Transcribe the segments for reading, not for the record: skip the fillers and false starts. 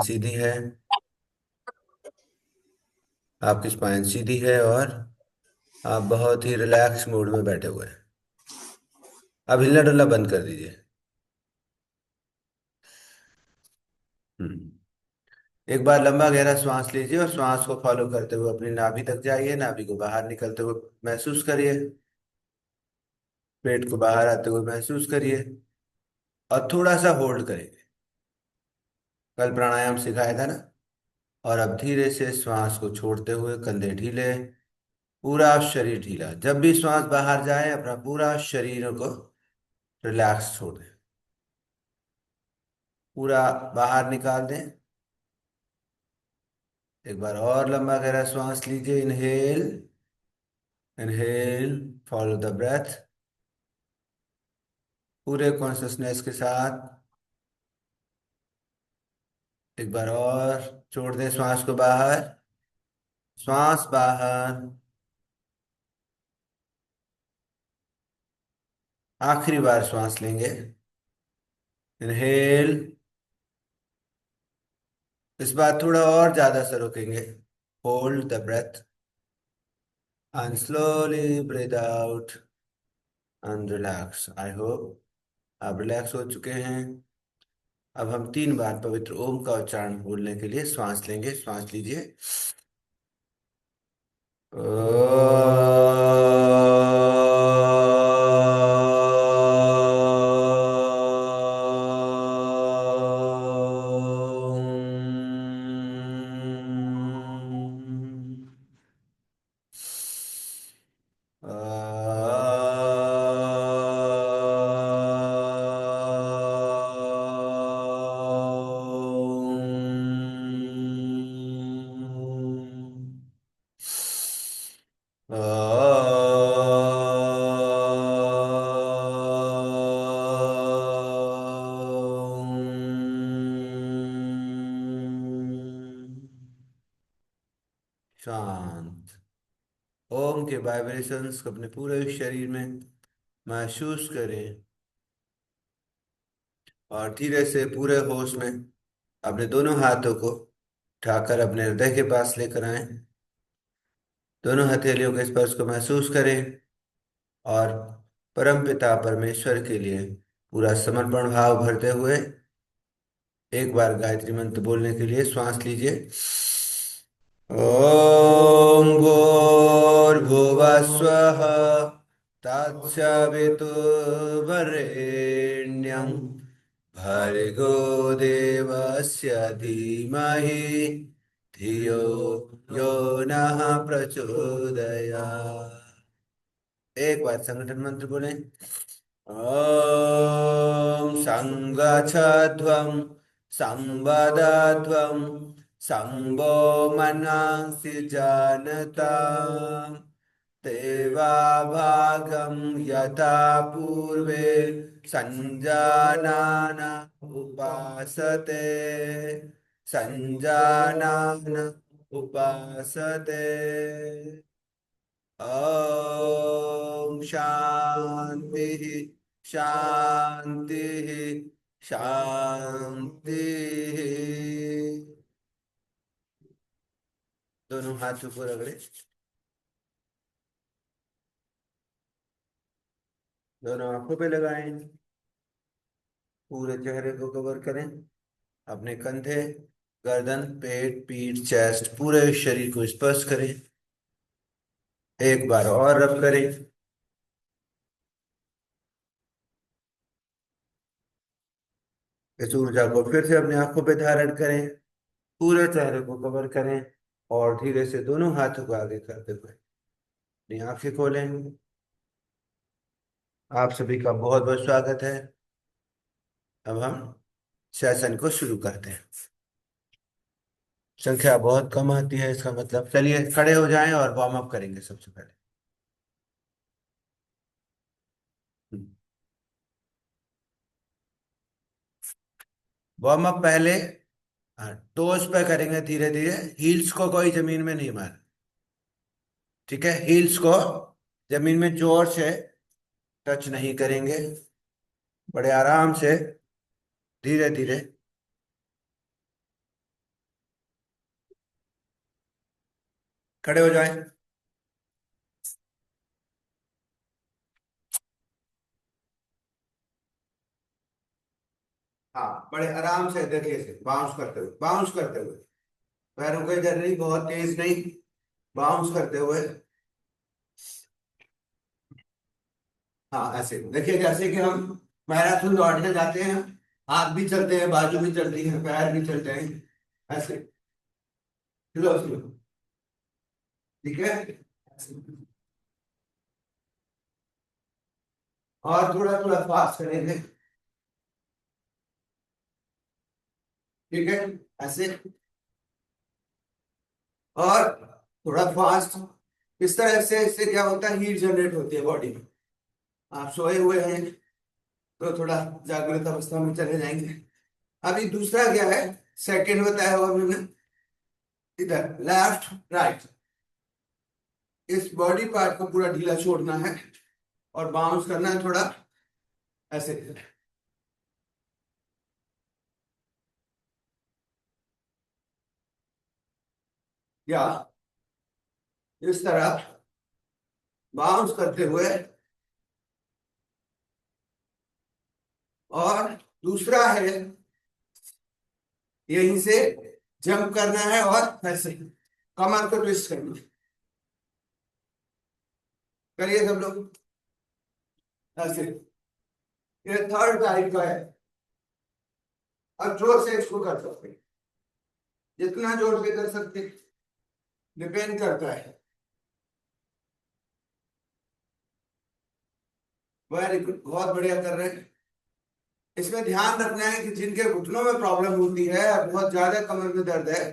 सीधी है। आपकी स्पाइन सीधी है और आप बहुत ही रिलैक्स मूड में बैठे हुए हैं। अब हिलना डुलना बंद कर दीजिए। हम्म। एक बार लंबा गहरा श्वास लीजिए और श्वास को फॉलो करते हुए अपनी नाभि तक जाइए। नाभि को बाहर निकलते हुए महसूस करिए। पेट को बाहर आते हुए महसूस करिए और थोड़ा सा होल्ड करेंगे। कल प्राणायाम सिखाया था ना। और अब धीरे से श्वास को छोड़ते हुए कंधे ढीले, पूरा शरीर ढीला। जब भी श्वास बाहर जाए अपना पूरा शरीर को रिलैक्स छोड़ दें। पूरा बाहर निकाल दें। एक बार और लंबा गहरा श्वास लीजिए। Inhale, inhale, follow the breath पूरे कॉन्शसनेस के साथ। एक बार और छोड़ दें श्वास को बाहर। श्वास बाहर। आखिरी बार श्वास लेंगे। इनहेल। इस बार थोड़ा और ज्यादा से रोकेंगे। Hold the breath and slowly breathe out and relax. I hope आप रिलैक्स हो चुके हैं। अब हम 3 बार पवित्र ओम का उच्चारण बोलने के लिए श्वास लेंगे। श्वास लीजिए। शांत। ओम के वाइब्रेशंस को अपने पूरे शरीर में महसूस करें और धीरे से पूरे होश में अपने दोनों हाथों को उठाकर अपने हृदय के पास लेकर आए। दोनों हथेलियों के स्पर्श को महसूस करें और परमपिता परमेश्वर के लिए पूरा समर्पण भाव भरते हुए एक बार गायत्री मंत्र बोलने के लिए श्वास लीजिए। ओम भूर्भुवः स्वः तत्सवितुर्वरेण्यं भर्गो देवस्य धीमहि धियो यो नः प्रचोदयात्। एक बार संगठन मंत्र बोलें। ॐ संगच्छध्वं संवदध्वं संवो मनांसि जानता देवाभागं यथा पूर्वे संजानान उपासते संजानान उपासते। ओम शांति, शांति, शांति। दोनों हाथों को रगड़े। दोनों आंखों पे लगाएं। पूरे चेहरे को कवर करें। अपने कंधे, गर्दन, पेट, पीठ, चेस्ट पूरे शरीर को स्पर्श करें। एक बार और रब करें। इस ऊर्जा को फिर से अपनी आंखों पे धारण करें। पूरे चेहरे को कवर करें और धीरे से दोनों हाथों को आगे करते हुए अपनी आंखें खोलें। आप सभी का बहुत बहुत स्वागत है। अब हम सेशन को शुरू करते हैं। संख्या बहुत कम आती है, इसका मतलब चलिए खड़े हो जाएं और वार्म अप करेंगे सबसे पहले। वार्म अप पहले टोस पे करेंगे धीरे धीरे। हील्स को कोई जमीन में नहीं मार। ठीक है, हील्स को जमीन में जोर से टच नहीं करेंगे। बड़े आराम से, धीरे धीरे खड़े हो जाएं। हाँ, बड़े आराम से देखिए से बाउंस करते हुए, बाउंस करते हुए, पैरों को इधर नहीं, बहुत तेज नहीं, बाउंस करते हुए। हाँ, ऐसे देखिए जैसे कि हम मैराथन दौड़ने जाते हैं, हाथ भी चलते हैं, बाजू भी चलती है, पैर भी चलते हैं, ऐसे। Slow slow. ठीक है। और थोड़ा थोड़ा फास्ट करेंगे। ठीक है, ऐसे। और थोड़ा फास्ट। इस तरह से इससे क्या होता है, हीट जनरेट होती है बॉडी में। आप सोए हुए हैं तो थोड़ा जागृत अवस्था में चले जाएंगे। अभी दूसरा क्या है, सेकंड बताया हुआ मैंने, इधर लेफ्ट राइट, इस बॉडी पार्ट को पूरा ढीला छोड़ना है और बाउंस करना है थोड़ा ऐसे। या इस तरह बाउंस करते हुए। और दूसरा है, यहीं से जंप करना है और ऐसे कमर को ट्विस्ट करना है। करिए सब लोग ऐसे। ये थर्ड टाइप का है। अब जोर से इसको कर सकते हैं, जितना जोर से कर सकते हैं, डिपेंड करता है। वेरी गुड, बहुत बढ़िया कर रहे हैं। इसमें ध्यान रखना है कि जिनके घुटनों में प्रॉब्लम होती है, बहुत ज्यादा कमर में दर्द है,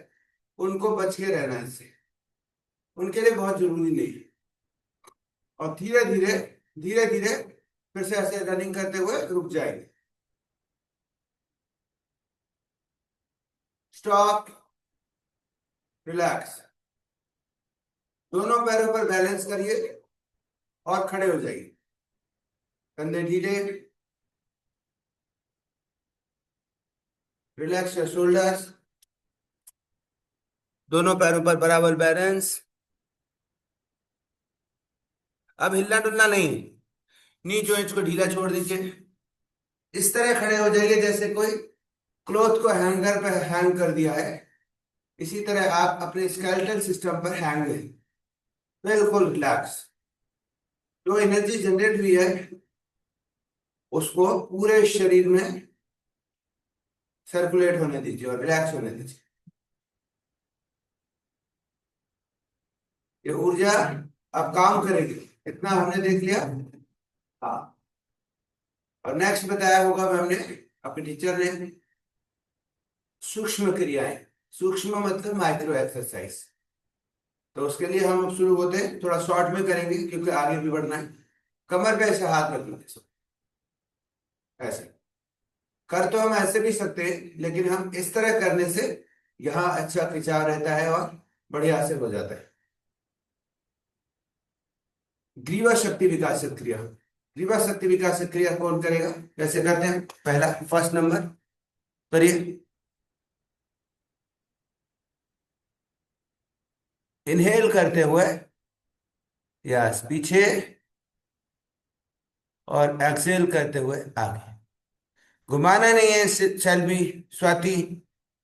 उनको बच के रहना है इससे। उनके लिए बहुत जरूरी नहीं है। और धीरे धीरे, धीरे धीरे फिर से ऐसे रनिंग करते हुए रुक जाएंगे। Stop, relax. दोनों पैरों पर बैलेंस करिए और खड़े हो जाइए। कंधे ढीले, रिलैक्स योर शोल्डर्स। दोनों पैरों पर बराबर बैलेंस। अब हिलना डुलना नहीं, नी जॉइंट्स को ढीला छोड़ दीजिए। इस तरह खड़े हो जाइए जैसे कोई क्लॉथ को हैंगर पर हैंग कर दिया है। इसी तरह आप अपने स्केलेटल सिस्टम पर हैंग हैं, बिल्कुल रिलैक्स। जो एनर्जी जनरेट हुई है उसको पूरे शरीर में सर्कुलेट होने दीजिए और रिलैक्स होने दीजिए। ये ऊर्जा अब काम करेगी। इतना हमने देख लिया। हाँ। और नेक्स्ट बताया होगा मैम ने, अपने टीचर ने, सूक्ष्म क्रियाएं। सूक्ष्म मतलब माइक्रो एक्सरसाइज। तो उसके लिए हम अब शुरू होते हैं, थोड़ा शॉर्ट में करेंगे क्योंकि आगे भी बढ़ना है। कमर पे ऐसे हाथ रखना है, ऐसे। कर तो हम ऐसे भी सकते हैं, लेकिन हम इस तरह करने से यहाँ अच्छा खिंचाव रहता है और बढ़िया से हो जाता है। ग्रीवा शक्ति विकास क्रिया। ग्रीवा शक्ति विकास क्रिया कौन करेगा, कैसे करते हैं, पहला फर्स्ट नंबर करिए। इनहेल करते हुए, यस, पीछे, और एक्सेल करते हुए आगे। घुमाना नहीं है, सेल भी। स्वाति,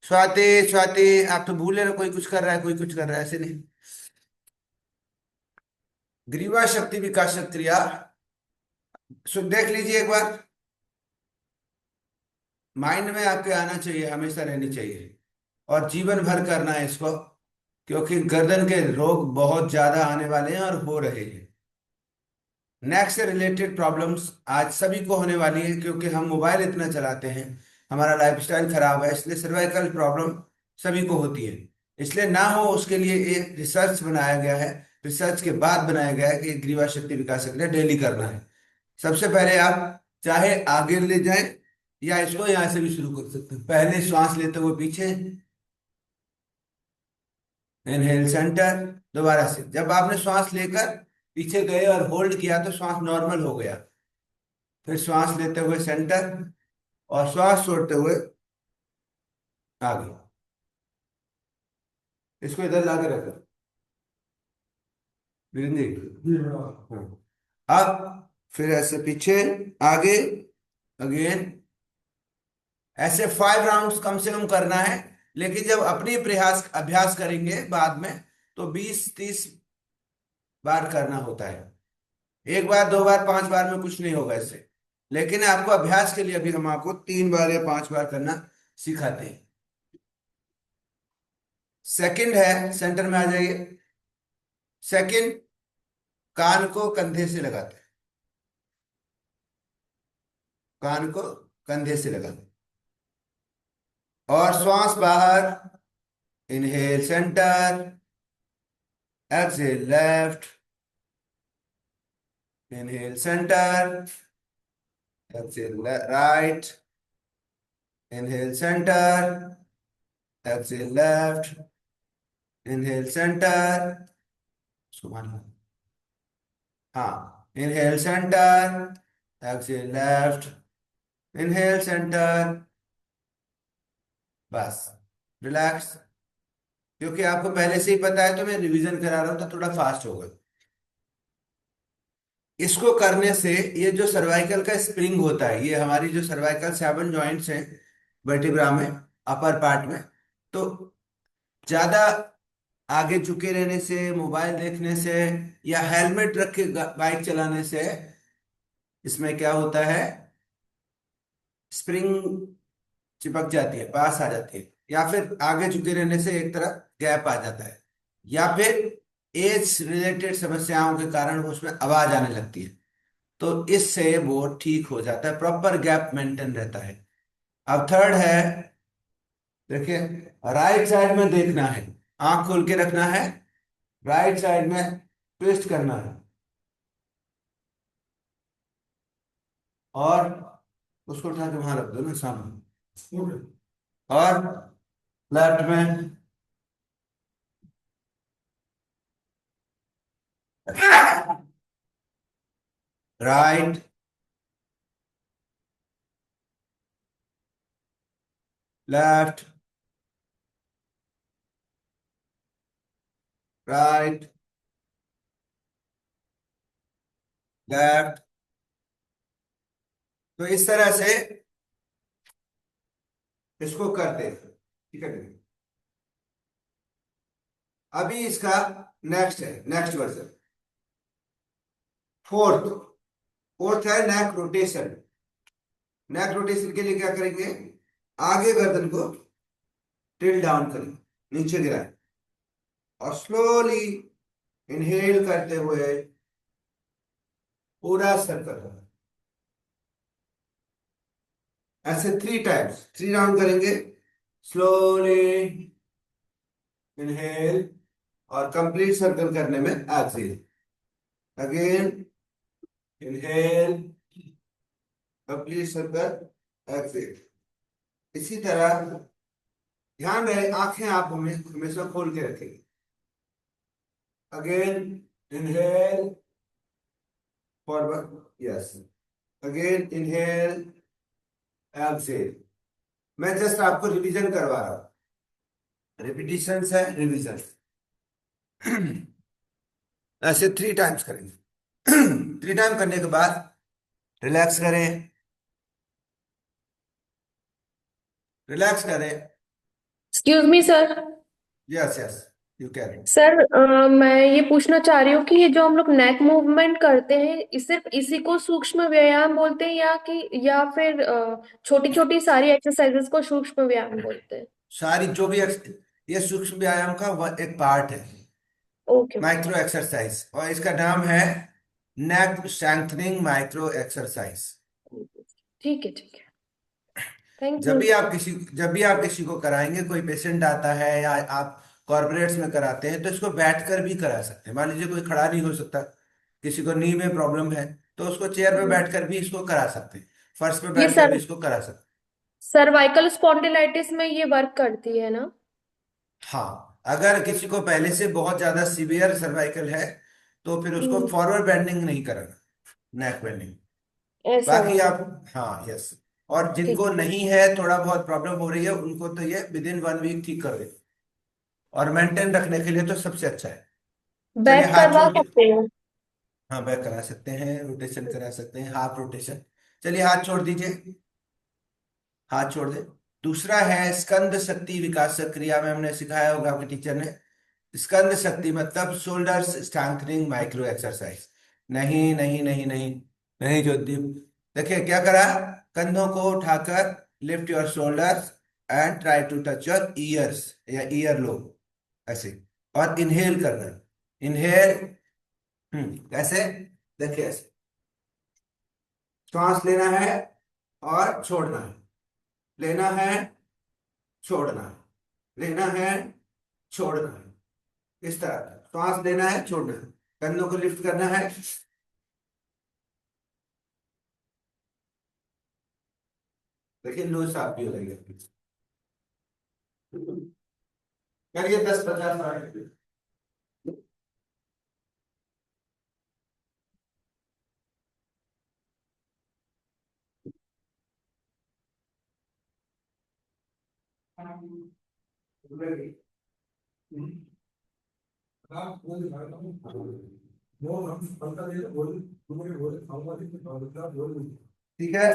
स्वाति, स्वाति, आप तो भूले ना, कोई कुछ कर रहा है, कोई कुछ कर रहा है, ऐसे नहीं। ग्रीवा शक्ति विकास क्रिया, देख लीजिए एक बार। माइंड में आपके आना चाहिए, हमेशा रहनी चाहिए। और जीवन भर करना है इसको, क्योंकि गर्दन के रोग बहुत ज्यादा आने वाले हैं और हो रहे हैं। नेक से रिलेटेड प्रॉब्लम्स आज सभी को होने वाली है, क्योंकि हम मोबाइल इतना चलाते हैं, हमारा लाइफस्टाइल खराब है, इसलिए सर्वाइकल प्रॉब्लम सभी को होती है। इसलिए ना हो उसके लिए एक रिसर्च बनाया गया है। रिसर्च के बाद बनाया गया है कि ग्रीवा शक्ति विकास क्रिया डेली करना है। सबसे पहले आप चाहे आगे ले जाएं या इसको यहां से भी शुरू कर सकते हैं। पहले श्वास लेते हुए पीछे, इनहेल सेंटर, दोबारा से जब आपने श्वास लेकर पीछे गए और होल्ड किया तो श्वास नॉर्मल हो गया। फिर श्वास लेते हुए सेंटर, और श्वास छोड़ते हुए आगे। इसको इधर लाके रखो। ब्रीदिंग। हाँ। अब फिर ऐसे पीछे, आगे, अगेन, ऐसे 5 राउंड्स कम से कम करना है। लेकिन जब अपनी प्रयास अभ्यास करेंगे बाद में, तो 20-30 बार करना होता है। एक बार, 2 बार, 5 बार में कुछ नहीं होगा इससे। लेकिन आपको अभ्यास के लिए अभी हम आपको 3 बार या 5 बार करना सिखाते हैं। सेकंड है, सेंटर में आ जाइए। सेकंड, कान को कंधे से लगाते हैं। कान को कंधे से लगाते हैं। और श्वास बाहर, inhale centre, exhale left, inhale centre, exhale right, inhale centre, exhale left, inhale centre. सुबह, हाँ, inhale centre, exhale left, inhale centre. बस, रिलैक्स। क्योंकि आपको पहले से ही पता है, तो मैं रिवीजन करा रहा हूं तो थोड़ा फास्ट होगा। इसको करने से ये जो सर्वाइकल का स्प्रिंग होता है, ये हमारी जो सर्वाइकल 7 जॉइंट्स हैं वर्टिब्रा में, अपर पार्ट में, तो ज्यादा आगे झुके रहने से, मोबाइल देखने से, या हेलमेट रख के बाइक चलाने से, इसमें क्या होता है, स्प्रिंग चिपक जाती है, पास आ जाती है। या फिर आगे झुके रहने से एक तरफ गैप आ जाता है। या फिर एज रिलेटेड समस्याओं के कारण उसमें आवाज आने लगती है। तो इससे वो ठीक हो जाता है, प्रॉपर गैप मेंटेन रहता है। अब थर्ड है, देखिए, राइट साइड में देखना है, आंख खोल के रखना है, राइट साइड में ट्विस्ट करना है, और उसको उठा के वहां रख दो ना सामने। और लेफ्ट में, राइट, लेफ्ट, राइट, लेफ्ट। तो इस तरह से इसको करते हैं, ठीक है। अभी इसका नेक्स्ट है, नेक्स्ट वर्जन, फोर्थ। फोर्थ है नेक रोटेशन। नेक रोटेशन के लिए क्या करेंगे, आगे गर्दन को टिल डाउन करेंगे, नीचे गिराएं, और स्लोली इनहेल करते हुए पूरा सर्कल, ऐसे 3 टाइम्स, 3 राउंड करेंगे। स्लोली इनहेल, और कंप्लीट सर्कल करने में exhale, again inhale, complete circle, exhale. इसी तरह ध्यान रहे, आंखें आप हमें हमेशा खोल के रखेंगे। Again inhale, forward, yes, again inhale, exhale. मैं जस्ट आपको रिवीजन करवा रहा हूँ, रिपीटिशंस है, रिवीजन। ऐसे 3 टाइम्स करेंगे। 3 टाइम करने के बाद रिलैक्स करें, रिलैक्स करें। Excuse me sir. Yes, yes, you can. Sir मैं ये पूछना चाह रही हूँ कि ये जो हम लोग नेक मूवमेंट करते हैं, सिर्फ इसी को सूक्ष्म व्यायाम बोलते हैं या फिर छोटी छोटी सारी एक्सरसाइजेस को सूक्ष्म व्यायाम बोलते हैं? सारी जो भी ये सूक्ष्म व्यायाम का एक पार्ट है, ओके ओके। माइक्रो एक्सरसाइज, और इसका नाम है नेक स्ट्रेंथनिंग माइक्रो एक्सरसाइज। ठीक है ठीक है। Thank you. जब भी आप किसी को कराएंगे, कोई पेशेंट आता है या आप कॉर्पोरेट्स में कराते हैं, तो इसको बैठकर भी करा सकते हैं। मान लीजिए कोई खड़ा नहीं हो सकता, किसी को नी में प्रॉब्लम है, तो उसको चेयर पे बैठकर भी इसको करा सकते हैं, फर्श पे ये बैठकर भी सर इसको करा सकते सर्वाइकल स्पॉन्डिलाइटिस में ये वर्क करती है ना? हैं। हाँ, अगर किसी को पहले से बहुत ज्यादा सीवियर सर्वाइकल है, तो फिर उसको हम्म, फॉरवर्ड बेंडिंग नहीं कराना, नेक बेंडिंग। ऐसा बाकी वाला। आप, हाँ, यस। और ठीक जिनको है। नहीं है, थोड़ा बहुत प्रॉब्लम हो रही है, उनको तो ये विद इन 1 वीक ठीक कर दे, और मेंटेन रखने के लिए तो सबसे अच्छा है। चलिए बैक हाथ करवा छोड़ के। सकते हो। हाँ बैक करा सकते हैं, रोटेशन करा सकते हैं, हाफ रोटेशन। चलिए हाथ छोड़ दीजिए, हाथ छोड़ दे। दूसरा है स्कंद शक्ति विकास क्रिया में हमने सिखाया होगा आपके टीचर ने। स्कंद शक्ति मतलब शोल्डर्स स्ट्रेंथनिंग माइक्रो एक्सरसाइज। नहीं नहीं नहीं नहीं, नहीं ज्योति। देखिए क्या करा, कंधों को उठाकर lift your shoulders and try to touch your ears या ईयर लोब, ऐसे। और इनहेल करना, इनहेल। कैसे, देखिए ऐसे श्वास लेना है और छोड़ना है, लेना है, छोड़ना है, लेना है, छोड़ना है। इस तरह श्वास लेना है, छोड़ना है, कंधों को लिफ्ट करना है। देखिए लो साफ भी हो जाएगी आपकी। करिए 10 50 साठ। ठीक है,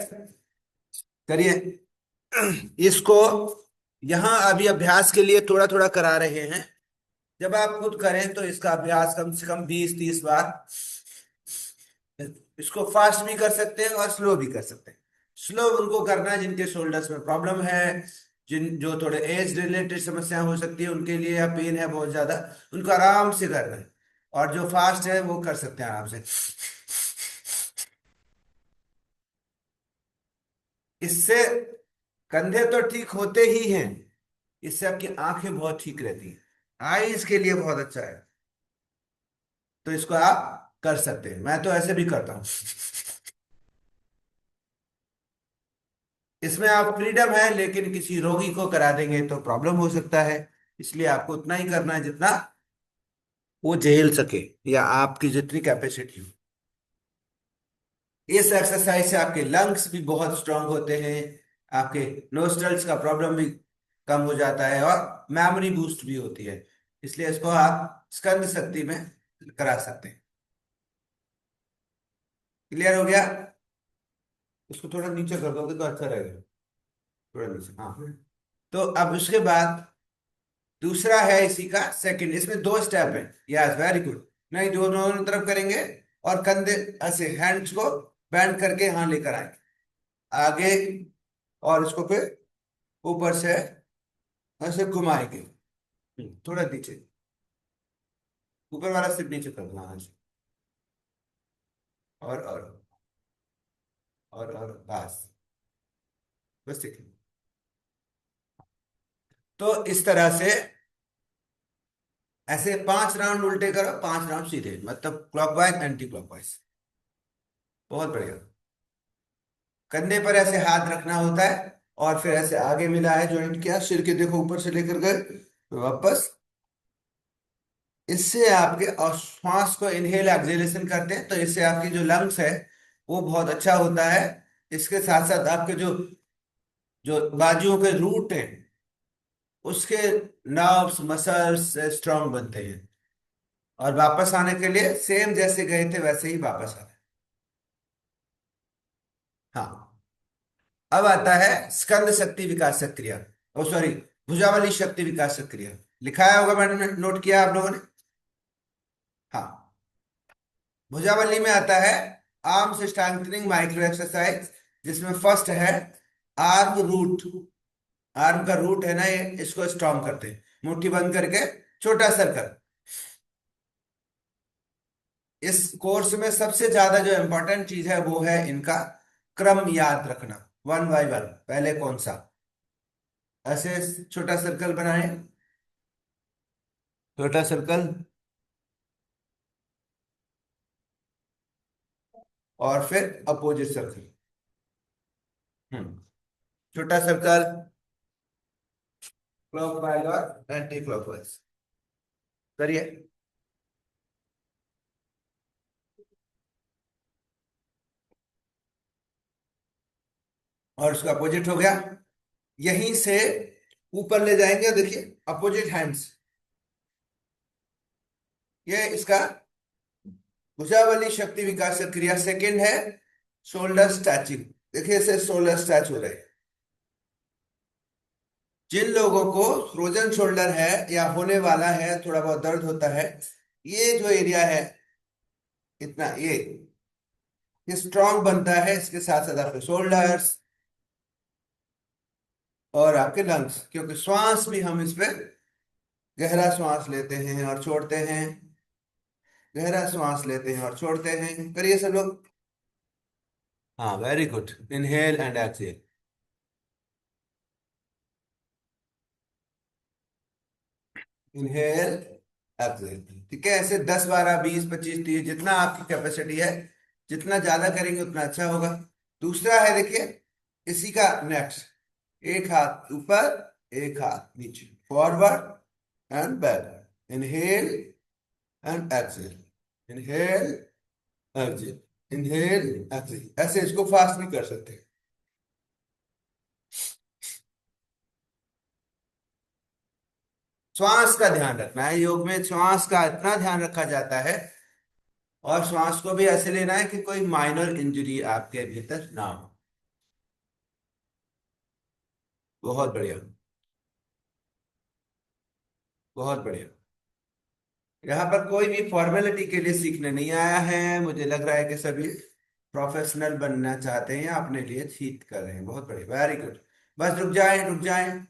करिए इसको। यहां अभी अभ्यास के लिए थोड़ा थोड़ा करा रहे हैं। जब आप खुद करें तो इसका अभ्यास कम से कम 20 30 बार। इसको फास्ट भी कर सकते हैं और स्लो भी कर सकते हैं। स्लो उनको करना है जिनके शोल्डर्स में प्रॉब्लम है, जिन जो थोड़े एज रिलेटेड समस्या हो सकती है उनके लिए, या पेन है बहुत ज्यादा, उनको आराम से करना है। और जो फास्ट है वो कर सकते हैं आराम से। इससे कंधे तो ठीक होते ही हैं, इससे आपकी आंखें बहुत ठीक रहती हैं, आईज के लिए बहुत अच्छा है। तो इसको आप कर सकते हैं, मैं तो ऐसे भी करता हूं। इसमें आप फ्रीडम है, लेकिन किसी रोगी को करा देंगे तो प्रॉब्लम हो सकता है। इसलिए आपको उतना ही करना है जितना वो झेल सके, या आपकी जितनी कैपेसिटी हो। इस एक्सरसाइज से आपके लंग्स भी बहुत स्ट्रांग होते हैं, आपके नोस्ट्रल्स का प्रॉब्लम भी कम हो जाता है, और मेमोरी बूस्ट भी होती है। इसलिए इसको आप स्कंद शक्ति में करा सकते हैं। क्लियर हो गया? उसको थोड़ा नीचे कर दोगे तो अच्छा रहेगा। थोड़ा नीचे, हाँ। तो अब उसके बाद दूसरा है इसी का सेकंड, इसमें 2 स्टेप है। Yes very good. नहीं, दोनों तरफ करेंगे, और कंधे ऐसे हैंड्स को बैंड करके यहाँ लेकर आएंगे आगे, और इसको फिर ऊपर से ऐसे घुमाएंगे। थोड़ा नीचे, ऊपर वाला सिर्फ नीचे कर दो, हाँ ऐसे। और और बस, बस ठीक है। तो इस तरह से ऐसे 5 राउंड उल्टे करो, 5 राउंड सीधे, मतलब क्लॉकवाइज एंटी क्लॉकवाइज। बहुत बढ़िया। कंधे पर ऐसे हाथ रखना होता है, और फिर ऐसे आगे मिला है जॉइंट किया, सिर के देखो ऊपर से लेकर गए वापस। इससे आपके, और श्वास को इनहेल एक्सहेलेशन करते हैं, तो इससे आपकी जो लंग्स है वो बहुत अच्छा होता है। इसके साथ साथ आपके जो जो बाजुओं के रूट हैं उसके नर्व्स मसल्स स्ट्रांग बनते हैं, और वापस आने के लिए सेम जैसे गए थे वैसे ही वापस आना है। हाँ। अब आता है स्कंद शक्ति विकास क्रिया, ओ सॉरी, भुजावली शक्ति विकास क्रिया। लिखाया होगा मैंने, नोट किया आप लोगों ने? हाँ। भुजावली में आता है आर्म्स स्ट्रेंथनिंग माइक्रो एक्सरसाइज, जिसमें फर्स्ट है आर्म रूट। आर्म का रूट है ना ये, इसको स्ट्रॉन्ग करते हैं, मुट्ठी बंद करके छोटा सर्कल। इस कोर्स में सबसे ज्यादा जो इंपॉर्टेंट चीज है वो है इनका क्रम याद रखना, 1 बाय 1। पहले कौन सा, ऐसे छोटा सर्कल बनाए, छोटा सर्कल, और फिर अपोजिट सर्कल। हम्म छोटा सर्कल, क्लॉकवाइज और एंटी क्लॉकवाइज। करिए। और उसका अपोजिट हो गया। यहीं से ऊपर ले जाएंगे, देखिए अपोजिट हैंड्स, ये इसका भुजावली शक्ति विकास क्रिया। सेकंड है शोल्डर स्ट्रेचिंग। देखिए इसे शोल्डर स्ट्रेच हो रहे हैं। जिन लोगों को फ्रोजन शोल्डर है या होने वाला है, थोड़ा बहुत दर्द होता है, ये जो एरिया है इतना, ये स्ट्रांग बनता है। इसके साथ साथ आपके शोल्डर्स और आपके लंग्स, क्योंकि श्वास भी हम इस पे गहरा श्वास लेते हैं और छोड़ते हैं, गहरा श्वास लेते हैं और छोड़ते हैं। करिए सब लोग। हाँ, very good. Inhale and exhale. Inhale exhale. ठीक है, ऐसे 10 12 20 25 30 जितना आपकी कैपेसिटी है, जितना ज्यादा करेंगे उतना अच्छा होगा। दूसरा है, देखिए इसी का नेक्स्ट, एक हाथ ऊपर, एक हाथ नीचे, forward and back. Inhale and exhale, inhale exhale, inhale exhale. ऐसे इसको फास्ट भी कर सकते हैं। श्वास का ध्यान रखना है। योग में श्वास का इतना ध्यान रखा जाता है, और श्वास को भी ऐसे लेना है कि कोई माइनर इंजरी आपके भीतर ना हो। बहुत बढ़िया, बहुत बढ़िया। यहाँ पर कोई भी फॉर्मेलिटी के लिए सीखने नहीं आया है। मुझे लग रहा है कि सभी प्रोफेशनल बनना चाहते हैं, अपने लिए सीख कर रहे हैं। बहुत बढ़िया, वेरी गुड। बस रुक जाए, रुक जाए।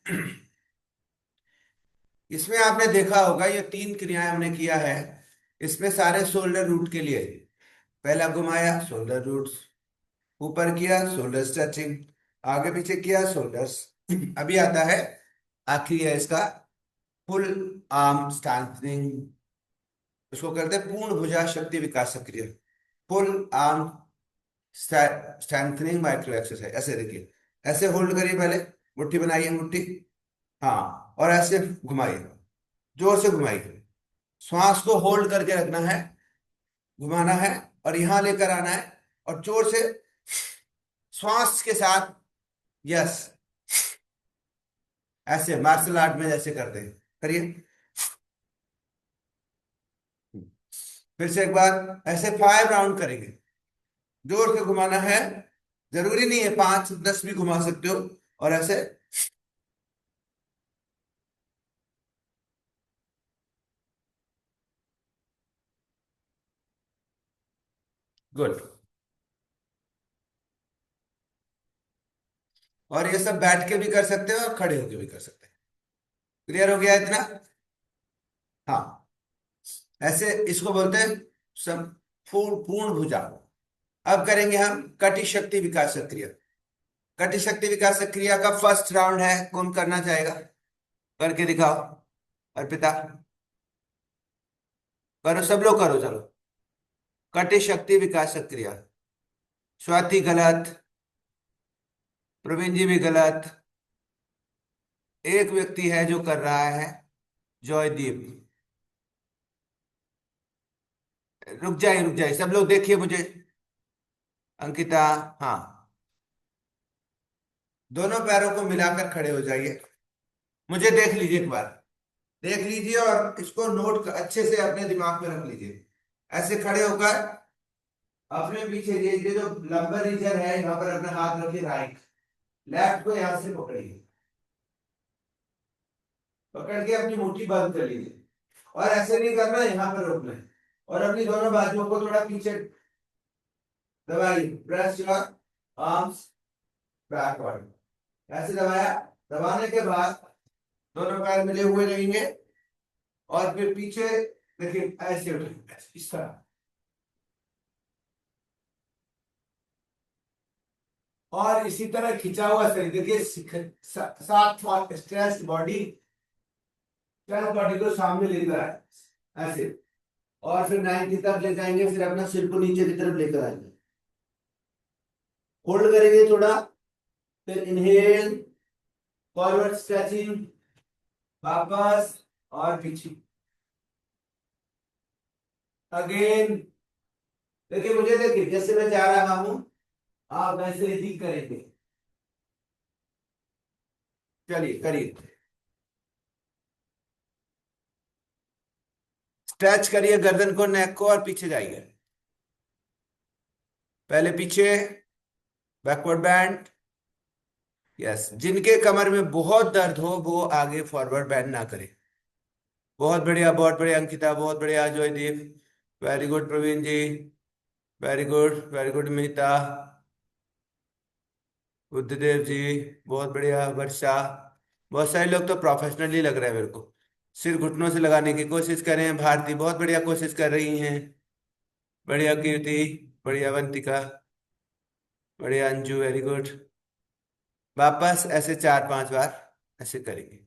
इसमें आपने देखा होगा ये 3 क्रियाएं हमने किया है, इसमें सारे शोल्डर रूट के लिए। पहला घुमाया, शोल्डर रूट्स। ऊपर किया, शोल्डर स्ट्रेचिंग। आगे पीछे किया, शोल्डर्स। अभी आता है, आखिरी है इसका, फुल आर्म स्ट्रेंथनिंग। उसको करते हैं पूर्ण भुजा शक्ति विकास क्रिया। Full arm strengthening micro exercise. ऐसे देखिए, ऐसे होल्ड करिए पहले, मुट्ठी बनाइए, मुट्ठी। हाँ, और ऐसे घुमाइए, जोर से घुमाइए। श्वास को होल्ड करके रखना है, घुमाना है, और यहां लेकर आना है, और जोर से श्वास के साथ। यस, ऐसे मार्शल आर्ट में जैसे करते हैं, करिए। फिर से एक बार, ऐसे 5 राउंड करेंगे। जोर से घुमाना है, जरूरी नहीं है 5 10 भी घुमा सकते हो। और ऐसे, गुड। और ये सब बैठ के भी कर सकते हो और खड़े होके भी कर सकते हैं। क्लियर हो गया इतना? हाँ, ऐसे इसको बोलते हैं सब पूर्ण पूर्ण भुजा। अब करेंगे हम कटी शक्ति विकास क्रिया। कटी शक्ति विकास क्रिया का फर्स्ट राउंड है, कौन करना चाहेगा? करके दिखाओ। अर्पिता, करो, सब लोग करो, चलो। कटी शक्ति विकास क्रिया। स्वाति गलत, प्रवीण जी भी गलत। एक व्यक्ति है जो कर रहा है, जॉयदीप। रुक जाइए, रुक जाइए, सब लोग देखिए मुझे। अंकिता, हाँ। दोनों पैरों को मिलाकर खड़े हो जाइए, मुझे देख लीजिए एक बार। देख लीजिए और इसको नोट अच्छे से अपने दिमाग में रख लीजिए। ऐसे खड़े होकर अपने पीछे ये जो लंबर रीजन है, यहाँ पर अपना हाथ रखिए, राइट। लेफ्ट को यहाँ से पकड़िए, पकड़ के अपनी मुट्ठी बंद कर लीजिए। और ऐसे नहीं करना, यहाँ पर रोकना है। और अपनी दोनों बाजुओं को थोड़ा पीछे दबाइए। Press your arms backward. ऐसे दबाया। दबाने के बाद दोनों पैर मिले हुए रहेंगे, और फिर पीछे देखिए, ऐसे उठेंगे, इस तरह। और इसी तरह खिंचा हुआ शरीर, देखिए साथ स्ट्रेच बॉडी, स्ट्रेच बॉडी को सामने लेकर आए, ऐसे। और फिर 9 की तरफ ले जाएंगे, फिर अपना सिर को नीचे की तरफ लेकर आएंगे। होल्ड करेंगे थोड़ा, फिर इनहेल, फॉरवर्ड स्ट्रेचिंग, वापस, और पीछे अगेन। देखिए मुझे, देखिए जैसे मैं जा रहा हूं, आप वैसे ही करेंगे। चलिए करिए। स्ट्रेच करिए गर्दन को, नेक को, और पीछे जाइए। पहले पीछे, बैकवर्ड बैंड। यस, जिनके कमर में बहुत दर्द हो वो आगे फॉरवर्ड बैंड ना करें। बहुत बढ़िया, बहुत बढ़िया अंकिता, बहुत बढ़िया जॉयदीप, वेरी गुड प्रवीण जी, वेरी गुड, वेरी गुड मीता, बुद्धदेव जी, बहुत बढ़िया वर्षा। बहुत सारे लोग तो प्रोफेशनली लग रहे हैं मेरे को। सिर घुटनों से लगाने की कोशिश करें, भारती बहुत बढ़िया कोशिश कर रही हैं। बढ़िया कीर्ति, बढ़िया अवंतिका, बढ़िया अंजू, वेरी गुड। वापस ऐसे 4-5 बार ऐसे करेंगे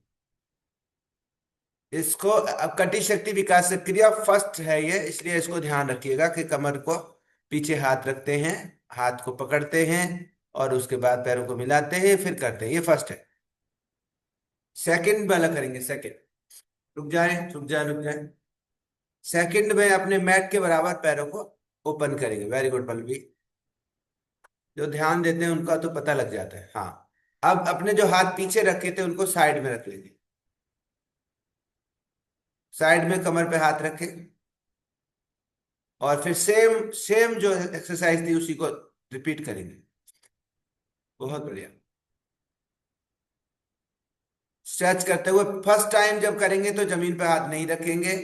इसको। अब कटी शक्ति विकास क्रिया फर्स्ट है ये, इसलिए इसको ध्यान रखिएगा कि कमर को पीछे हाथ रखते हैं, हाथ को पकड़ते हैं, और उसके बाद पैरों को मिलाते हैं, फिर करते हैं। ये फर्स्ट है। सेकंड वाला करेंगे, सेकंड। रुक जाए, रुक जाए, रुक जाए। सेकंड में अपने मैट के बराबर पैरों को ओपन करेंगे। Very good Pallavi. जो ध्यान देते हैं उनका तो पता लग जाता है। हाँ, अब अपने जो हाथ पीछे रखे थे उनको साइड में रख लेंगे। साइड में कमर पे हाथ रखें, और फिर सेम सेम जो एक्सरसाइज थी उसी को रिपीट करेंगे। बहुत बढ़िया। स्ट्रेच करते हुए फर्स्ट टाइम जब करेंगे तो जमीन पे हाथ नहीं रखेंगे,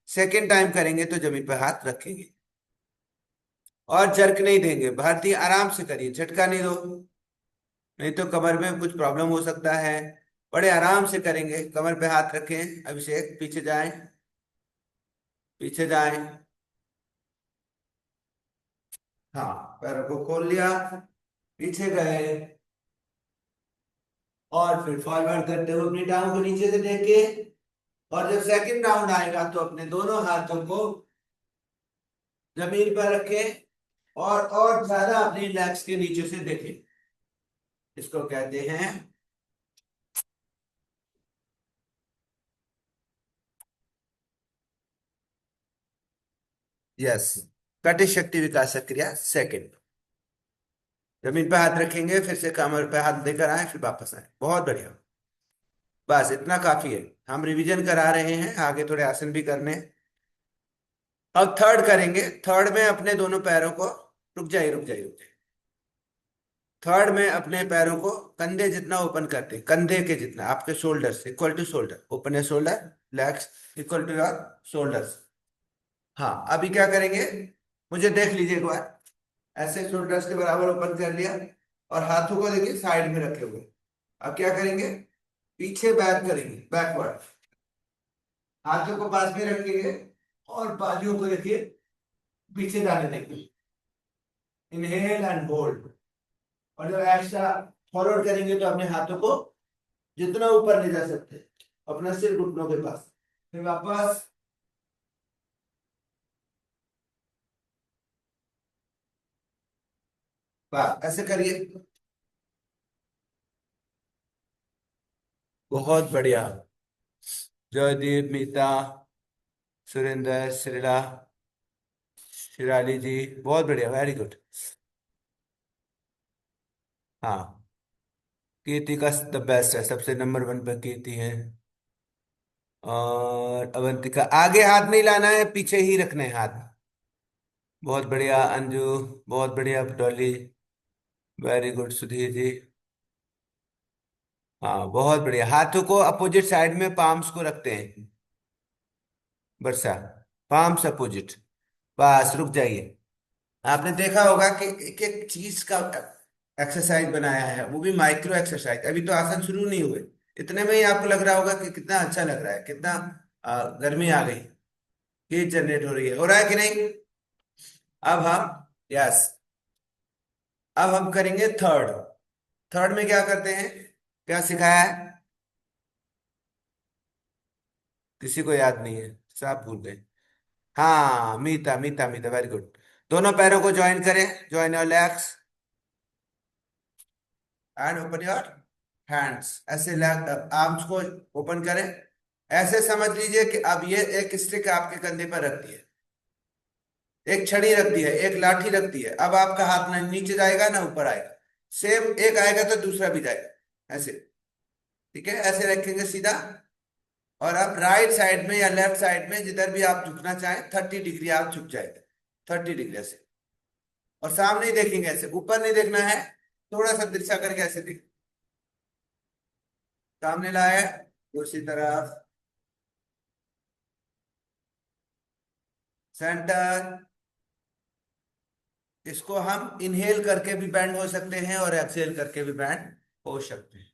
सेकेंड टाइम करेंगे तो जमीन पे हाथ रखेंगे। और जर्क नहीं देंगे भारतीय, आराम से करिए, झटका नहीं दो, नहीं तो कमर में कुछ प्रॉब्लम हो सकता है। बड़े आराम से करेंगे, कमर पे हाथ रखें। अभिषेक पीछे जाएं, पीछे जाएं। हाँ, पैरों को खोल लिया, पीछे गए, और फिर फॉरवर्ड करते हुए अपनी टांगों को नीचे से देके, और जब सेकंड राउंड आएगा तो अपने दोनों हाथों को जमीन पर रखें, और ज्यादा अपनी लेग्स के नीचे से देखें। इसको कहते हैं, यस, कटी शक्ति विकास क्रिया सेकंड। जमीन पे हाथ रखेंगे, फिर से कमर पे हाथ लेकर आए, फिर वापस आए। बहुत बढ़िया। बस इतना काफी है। हम रिवीजन करा रहे हैं, आगे थोड़े आसन भी करने हैं। अब थर्ड करेंगे। थर्ड में अपने दोनों पैरों को, रुक जाइए, रुक जाइए, रुक जाइए। थर्ड में अपने पैरों को कंधे जितना ओपन करते हैं, कंधे के जितना, आपके शोल्डर से इक्वल टू शोल्डर, ओपन है shoulder, legs equal to your shoulders. हाँ, अभी क्या करेंगे, मुझे देख लीजिए एक बार। ऐसे शोल्डर्स के बराबर ओपन कर लिया, और हाथों को देखिए साइड में रखे हुए। अब क्या करेंगे, पीछे बैक करेंगे, बैकवर्ड। हाथों को पास में रखेंगे, और बाजुओं को देखिए पीछे जाने देंगे। Inhale and hold. और जब एक्स्ट्रा फॉरवर्ड करेंगे तो अपने हाथों को जितना ऊपर ले जा सकते हैं, अपना सिर घुटनों के पास, फिर वापस। वाह, ऐसे करिए। बहुत बढ़िया। जयदीप, मीता, सुरेंद्र, श्रीला, शिराली जी, बहुत बढ़िया, वेरी गुड। हाँ, कीर्ति का द बेस्ट है, सबसे नंबर 1 पर कीर्ति है। और अवंतिका, आगे हाथ नहीं लाना है, पीछे ही रखने हैं हाथ। बहुत बढ़िया अंजू, बहुत बढ़िया डॉली, वेरी गुड सुधीर जी। हाँ, बहुत बढ़िया। हाथों को अपोजिट साइड में पाम्स को रखते हैं, वर्षा, पाम्स अपोजिट। बस रुक जाइए। आपने देखा होगा कि एक एक चीज का एक्सरसाइज बनाया है, वो भी माइक्रो एक्सरसाइज। अभी तो आसन शुरू नहीं हुए, इतने में ही आपको लग रहा होगा कि कितना अच्छा लग रहा है, कितना गर्मी आ गई, हीट जनरेट हो रहा है कि नहीं। अब हम, यस, अब हम करेंगे थर्ड। थर्ड में क्या करते हैं, क्या सिखाया है, किसी को याद नहीं है, सब भूल गए। हाँ, मीता, मीता, मीता, वेरी गुड। दोनों पैरों को ज्वाइन करें, join your legs and open your hands. ऐसे लेग आर्म्स को ओपन करें। ऐसे समझ लीजिए कि अब ये एक स्टिक आपके कंधे पर रख दी है, एक छड़ी रख दी है, एक लाठी रख दी है। अब आपका हाथ ना नीचे जाएगा ना ऊपर आएगा, सेम एक आएगा तो दूसरा भी जाएगा, ऐसे। ठीक है, ऐसे रखेंगे सीधा। और अब राइट साइड में या लेफ्ट साइड में जिधर भी आप झुकना चाहें 30 डिग्री आप झुक जाएंगे, 30 डिग्री से। और सामने ही देखेंगे, ऐसे ऊपर नहीं देखना है, थोड़ा सा तिरछा करके ऐसे देख, सामने लाए, दूसरी तरफ, सेंटर। इसको हम इनहेल करके भी बैंड हो सकते हैं और एक्सहेल करके भी बैंड हो सकते हैं।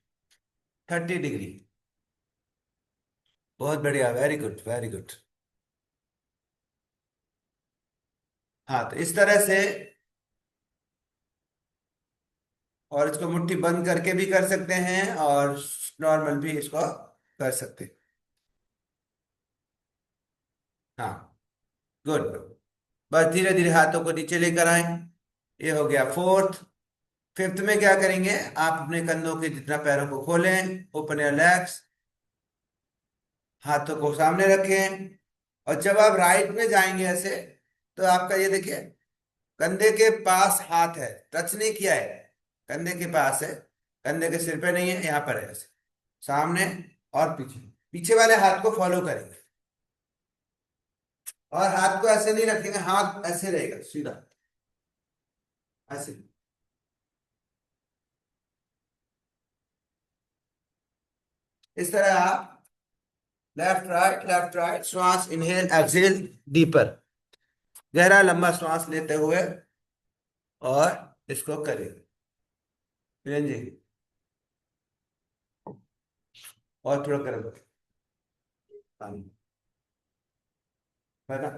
30 डिग्री। बहुत बढ़िया, वेरी गुड वेरी गुड। हाँ, तो इस तरह से। और इसको मुट्ठी बंद करके भी कर सकते हैं और नॉर्मल भी इसको कर सकते हैं। हाँ, गुड। बस धीरे धीरे हाथों को नीचे लेकर आए। ये हो गया फोर्थ। फिफ्थ में क्या करेंगे, आप अपने कंधों के जितना पैरों को खोलें, ओपन योर लेग्स, हाथों को सामने रखें। और जब आप राइट में जाएंगे ऐसे, तो आपका ये देखिए, कंधे के पास हाथ है, टच नहीं किया है, कंधे के पास है, कंधे के सिर पे नहीं है, यहाँ पर है ऐसे, सामने और पीछे। पीछे वाले हाथ को फॉलो करेंगे और हाथ को ऐसे नहीं रखेंगे, हाथ ऐसे रहेगा सीधा, ऐसे। इस तरह आप लेफ्ट राइट, श्वास इनहेल एक्सहेल, डीपर, गहरा लंबा श्वास लेते हुए और इसको करें। किरण जी, और थोड़ा करें, पानी, है ना?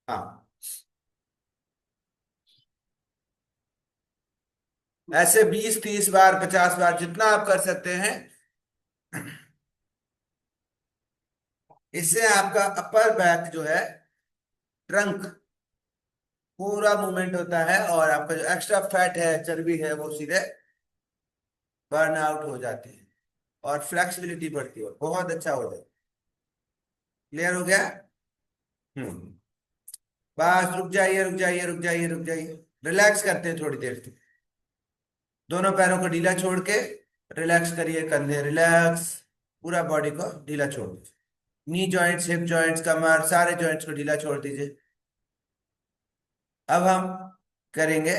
हाँ, ऐसे 20 30 बार, 50 बार, जितना आप कर सकते हैं। इससे आपका अपर बैक जो है, ट्रंक, पूरा मूवमेंट होता है और आपका जो एक्स्ट्रा फैट है, चर्बी है, वो सीधे बर्न आउट हो जाती है और फ्लेक्सिबिलिटी बढ़ती है, बहुत अच्छा हो जाता है। क्लियर हो गया? हम्म। बस रुक जाइए रुक जाइए रुक जाइए रुक जाइए, रिलैक्स करते हैं थोड़ी देर तक। दोनों पैरों को ढीला छोड़ के रिलैक्स करिए, कंधे रिलैक्स, पूरा बॉडी को ढीला छोड़ दीजिए। नी जॉइंट्स, हिप जॉइंट्स, कमर, सारे जॉइंट्स को ढीला छोड़ दीजिए। अब हम करेंगे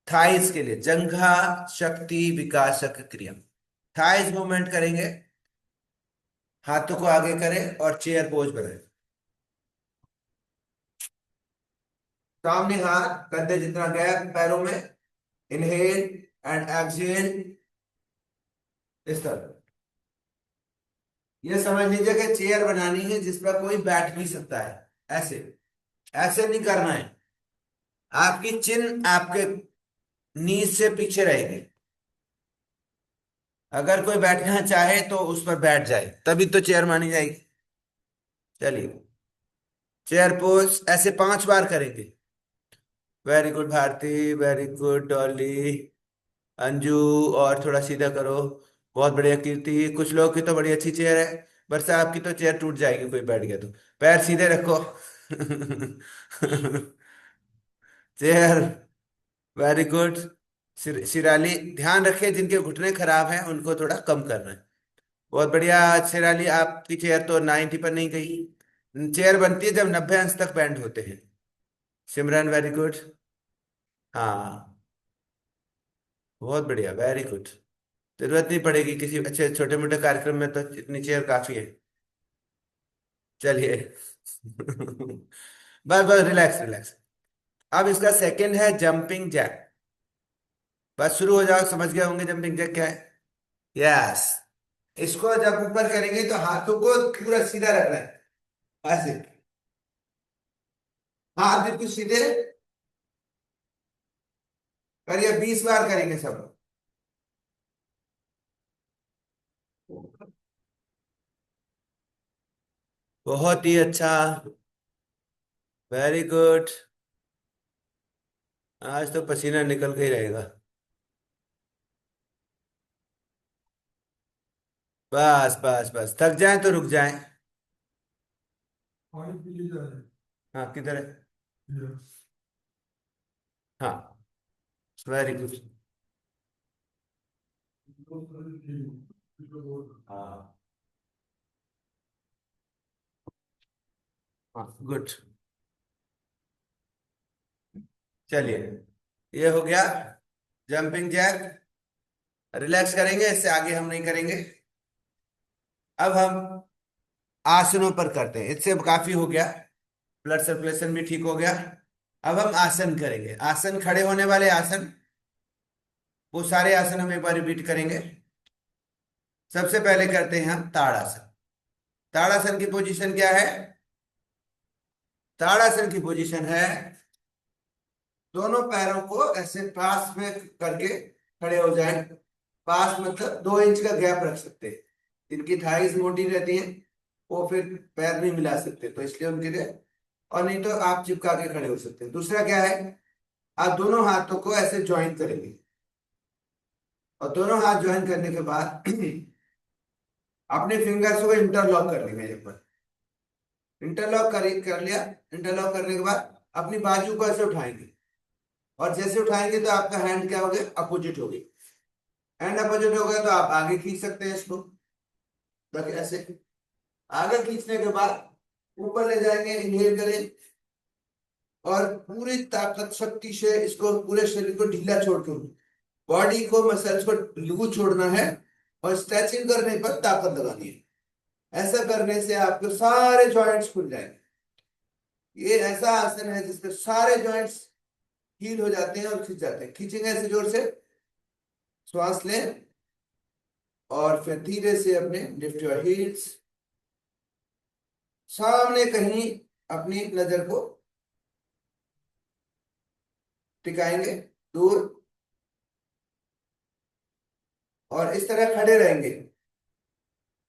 थाइस के लिए जंघा शक्ति विकासक क्रिया। थाइस मूवमेंट करेंगे, हाथों को आगे करें और चेयर पोज बनाएं। सामने हाथ, कंधे जितना गैप पैरों में, इनहेल एंड एक्सहेल, इस तरह। ये समझ लीजिए कि चेयर बनानी है जिस पर कोई बैठ भी सकता है, ऐसे। ऐसे नहीं करना है, आपकी चिन आपके नीज से पीछे रहेगी। अगर कोई बैठना चाहे तो उस पर बैठ जाए, तभी तो चेयर मानी जाएगी। चलिए, चेयर पोज ऐसे 5 बार करेंगे। Very good Bharti, very good Dolly, Anju, और थोड़ा सीधा करो। बहुत बढ़िया कीर्ति, कुछ लोग की तो बड़ी अच्छी चेयर है, बरसा आपकी तो चेयर टूट जाएगी कोई बैठ गया तो। पैर सीधे रखो। Chair, very good. शिराली, ध्यान रखिए जिनके घुटने खराब हैं उनको थोड़ा कम करना है। बहुत बढ़िया शिराली, आपकी चेयर तो 90 पर नहीं गई। चेयर बनती है जब 90 अंश तक बैंड होते हैं। सिमरन, वेरी गुड। हाँ, बहुत बढ़िया, वेरी गुड। जरूरत नहीं पड़ेगी किसी अच्छे छोटे मोटे कार्यक्रम में, तो इतनी चेयर काफी है। चलिए। बस बस, रिलैक्स रिलैक्स। अब इसका सेकंड है जंपिंग जैक। बस शुरू हो जाओ, समझ गए होंगे जंपिंग जैक क्या है। यस। इसको जब ऊपर करेंगे तो हाथों को पूरा सीधा रखना है, ऐसे। हाथ बिल्कुल सीधे करिए, 20 बार करेंगे सब। बहुत ही अच्छा, वेरी गुड। आज तो पसीना निकल के ही रहेगा। बस बस बस, थक जाए तो रुक जाए। हाँ, किधर है? हाँ, वेरी गुड। हाँ हाँ, गुड। चलिए, ये हो गया जंपिंग जैक। रिलैक्स करेंगे, इससे आगे हम नहीं करेंगे। अब हम आसनों पर करते हैं, इससे काफी हो गया, ब्लड सर्कुलेशन भी ठीक हो गया। अब हम आसन करेंगे, आसन खड़े होने वाले आसन, वो सारे आसन हम एक बार रिपीट करेंगे। सबसे पहले करते हैं हम ताड़ासन। ताड़ासन की पोजीशन क्या है? ताड़ासन की पोजीशन है, दोनों पैरों को ऐसे पास में करके खड़े हो जाएं। पास मतलब 2 इंच का गैप रख सकते हैं। जिनकी थाइज मोटी रहती है वो फिर पैर नहीं मिला सकते, तो इसलिए उनके लिए, और नहीं तो आप चिपका के खड़े हो सकते हैं। दूसरा क्या है, आप दोनों हाथों को ऐसे ज्वाइन करेंगे, और दोनों हाथ ज्वाइन करने के बाद अपने फिंगर्स को इंटरलॉक कर लेंगे एक बार। इंटरलॉक कर लिया। इंटरलॉक करने के बाद अपनी बाजू को ऐसे उठाएंगे, और जैसे उठाएंगे तो आपका हैंड क्या हो गया, अपोजिट हो गई। हैंड अपोजिट हो गया तो आप आगे खींच सकते हैं इसको, ताकि ऐसे आगे खींचने के बाद ऊपर ले जाएंगे, इनहेल करें, और पूरी ताकत शक्ति से इसको पूरे शरीर को ढीला छोड़कर, बॉडी को मसल्स को लूज छोड़ना है, और स्ट्रेचिंग करने पर ताकत लगानी है। ऐसा करने से आपके सारे जॉइंट्स खुल जाएंगे। ये ऐसा आसन है जिसमें सारे जॉइंट्स हील हो जाते हैं और खिंच जाते हैं। खींचेंगे ऐसे जोर से, श्वास लें, और फिर धीरे से अपने लिफ्ट योर हील्स, सामने कहीं अपनी नजर को टिकाएंगे, दूर, और इस तरह खड़े रहेंगे।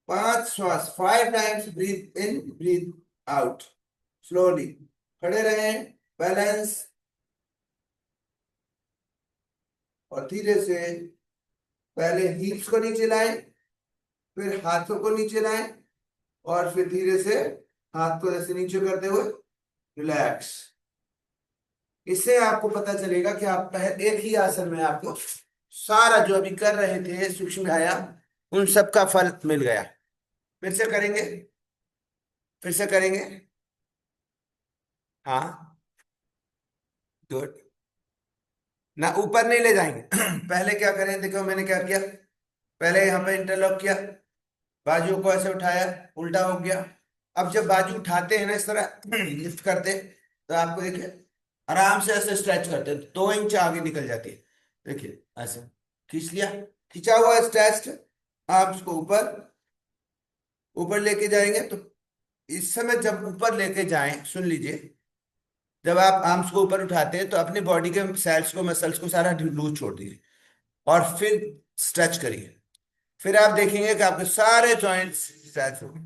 5 श्वास, 5 टाइम्स ब्रीथ इन, ब्रीथ आउट, स्लोली खड़े रहें, बैलेंस, और धीरे से पहले हीप्स को नीचे लाएं, फिर हाथों को नीचे लाएं, और फिर धीरे से हाथ को ऐसे नीचे करते हुए रिलैक्स। इससे आपको पता चलेगा कि आप पहले एक ही आसन में आपको सारा जो अभी कर रहे थे सूक्ष्म व्यायाम, उन सब का फल मिल गया। फिर से करेंगे, फिर से करेंगे। हाँ, गुड। ना ऊपर नहीं ले जाएंगे। पहले क्या करें, देखो मैंने क्या किया, पहले यहाँ पे इंटरलॉक किया, बाजू को ऐसे उठाया, उल्टा हो गया। अब जब बाजू उठाते हैं ना इस तरह लिफ्ट करते हैं, तो आपको देखिए आराम से ऐसे स्ट्रेच करते हैं, 2 इंच आगे निकल जाती है। देखिए ऐसे खींच लिया, खींचा हुआ स्ट्रेच, आप उसको ऊपर ऊपर लेके जाएंगे। तो इस समय जब ऊपर लेके जाएं, सुन लीजिए, जब आप आर्म्स को ऊपर उठाते हैं तो अपनी बॉडी के सेल्स को, मसल्स को सारा लूज छोड़ दीजिए, और फिर स्ट्रेच करिए। फिर आप देखेंगे कि आपके सारे जॉइंट्स स्ट्रेच हो गए।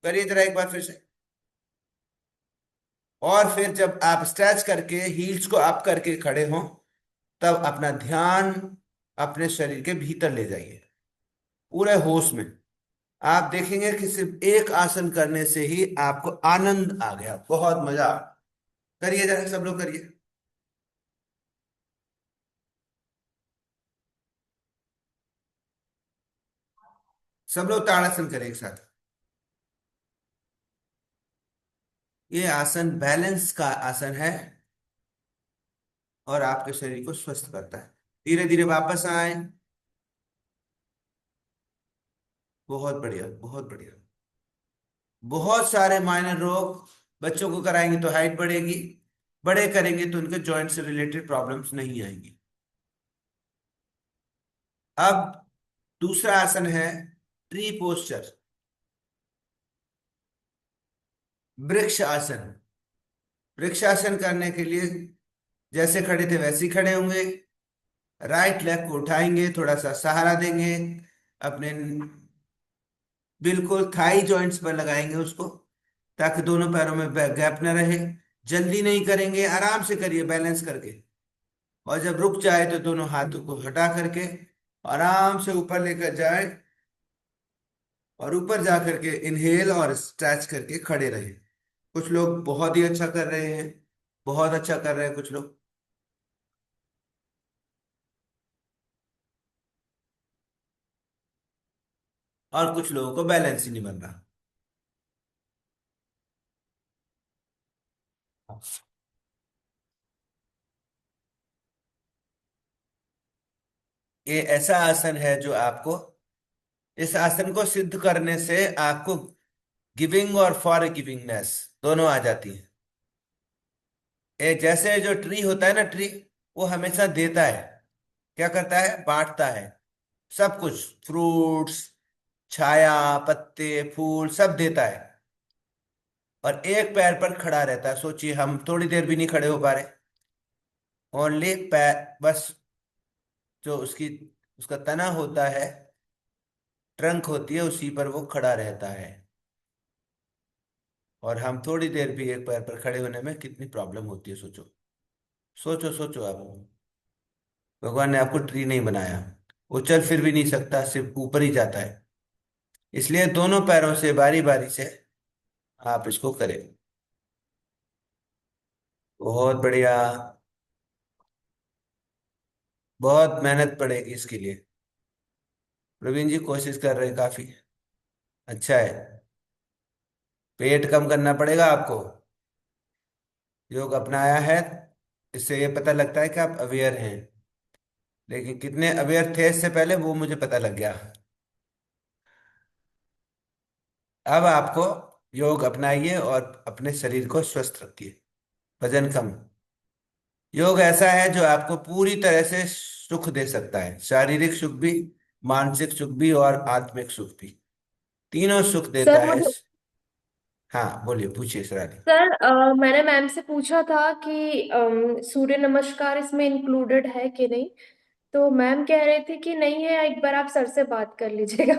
करिए जरा एक बार फिर से। और फिर जब आप स्ट्रेच करके हील्स को अप करके खड़े हों, तब अपना ध्यान अपने शरीर के भीतर ले जाइए, पूरे होश में। आप देखेंगे कि सिर्फ एक आसन करने से ही आपको आनंद आ गया, बहुत मजा। करिए जरा, सब लोग करिए। सब लोग ताड़ासन करें एक साथ। ये आसन बैलेंस का आसन है, और आपके शरीर को स्वस्थ करता है। धीरे धीरे वापस आए। बहुत बढ़िया, बहुत बढ़िया। बहुत सारे माइनर रोग बच्चों को कराएंगे तो हाइट बढ़ेगी, बड़े करेंगे तो उनके जॉइंट से रिलेटेड प्रॉब्लम्स नहीं आएंगी। अब दूसरा आसन है ट्री पोस्चर, वृक्ष आसन। वृक्ष आसन करने के लिए जैसे खड़े थे वैसे ही खड़े होंगे, राइट लेग को उठाएंगे, थोड़ा सा सहारा देंगे, अपने बिल्कुल थाई जॉइंट्स पर लगाएंगे उसको, ताकि दोनों पैरों में गैप न रहे। जल्दी नहीं करेंगे, आराम से करिए बैलेंस करके। और जब रुक जाए तो दोनों हाथों को हटा करके आराम से ऊपर लेकर जाए, और ऊपर जा करके इनहेल और स्ट्रेच करके खड़े रहे। कुछ लोग बहुत ही अच्छा कर रहे हैं, बहुत अच्छा कर रहे हैं कुछ लोग। और कुछ लोगों को बैलेंस ही नहीं बन रहा। ये ऐसा आसन है जो आपको, इस आसन को सिद्ध करने से आपको गिविंग और फॉर गिविंगनेस दोनों आ जाती है। ये जैसे जो ट्री होता है ना, ट्री वो हमेशा देता है, क्या करता है, बांटता है सब कुछ, फ्रूट्स, छाया, पत्ते, फूल सब देता है, और एक पैर पर खड़ा रहता है। सोचिए हम थोड़ी देर भी नहीं खड़े हो पा रहे, ओनली पैर बस, जो उसकी, उसका तना होता है, ट्रंक होती है, उसी पर वो खड़ा रहता है। और हम थोड़ी देर भी एक पैर पर खड़े होने में कितनी प्रॉब्लम होती है, सोचो, सोचो सोचो आप। भगवान ने आपको ट्री नहीं बनाया, वो चल फिर भी नहीं सकता, सिर्फ ऊपर ही जाता है। इसलिए दोनों पैरों से बारी बारी से आप इसको करें। बहुत बढ़िया। बहुत मेहनत पड़ेगी इसके लिए। प्रवीण जी कोशिश कर रहे हैं काफी, अच्छा है। पेट कम करना पड़ेगा आपको, योग अपनाया है, इससे ये पता लगता है कि आप अवेयर हैं। लेकिन कितने अवेयर थे इससे पहले वो मुझे पता लग गया। अब आपको योग अपनाइए और अपने शरीर को स्वस्थ रखिए, वजन कम। योग ऐसा है जो आपको पूरी तरह से सुख दे सकता है, शारीरिक सुख भी, मानसिक सुख भी और आत्मिक सुख भी, तीनों सुख देता सर है। मुझे हाँ बोलिए, पूछिए सर। सर मैंने मैम से पूछा था कि सूर्य नमस्कार इसमें इंक्लूडेड है कि नहीं। तो मैम कह रहे थे कि नहीं है, एक बार आप सर से बात कर लीजिएगा।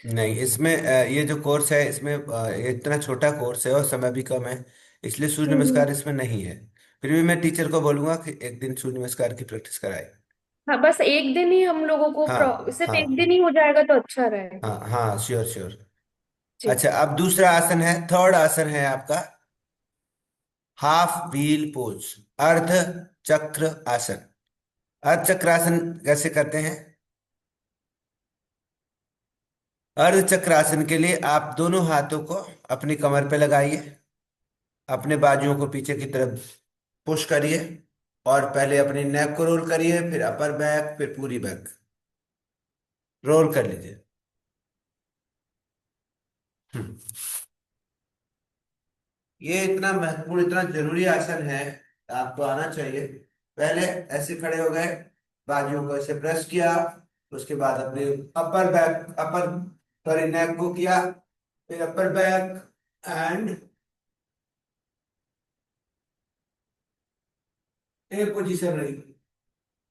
नहीं, इसमें ये जो कोर्स है इसमें ये इतना छोटा कोर्स है और समय भी कम है, इसलिए सूर्य हम्म। नमस्कार इसमें नहीं है। फिर भी मैं टीचर को बोलूंगा कि एक दिन सूर्य नमस्कार की प्रैक्टिस कराए। हाँ, बस एक दिन ही हम लोगों को हाँ सिर्फ एक दिन हाँ ही हो जाएगा तो अच्छा रहेगा। हाँ हाँ, श्योर श्योर। जी। अच्छा, अब दूसरा आसन है, थर्ड आसन है आपका, हाफ व्हील पोज, अर्ध चक्र आसन। अर्ध चक्र आसन कैसे करते हैं? अर्ध चक्र आसन के लिए आप दोनों हाथों को अपनी कमर पे लगाइए, अपने बाजुओं को पीछे की तरफ पुश करिए, और पहले अपनी नेक को रोल करिए, फिर अपर बैक, फिर पूरी बैक रोल कर लीजिए। हम्म। ये इतना महत्वपूर्ण, इतना जरूरी आसन है, आपको आना चाहिए। पहले ऐसे खड़े हो गए, बाजुओं को ऐसे प्रेस किया, उसके बाद अपने अपर बैक, अपर सॉरी नेक को किया, फिर अपर बैक एंड एक पोजीशन रही।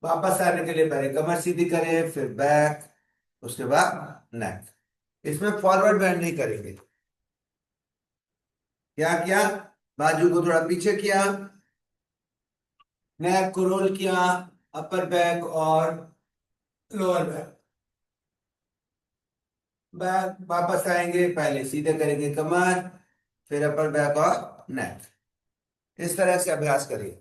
वापस आने के लिए पहले कमर सीधी करें, फिर बैक, उसके बाद नेक। इसमें फॉरवर्ड बेंड नहीं करेंगे। क्या किया, बाजू को थोड़ा पीछे किया, नेक को रोल किया, अपर बैक और लोअर बैक, बैक वापस आएंगे, पहले सीधे करेंगे कमर, फिर अपर बैक और नेक। इस तरह से अभ्यास करिए।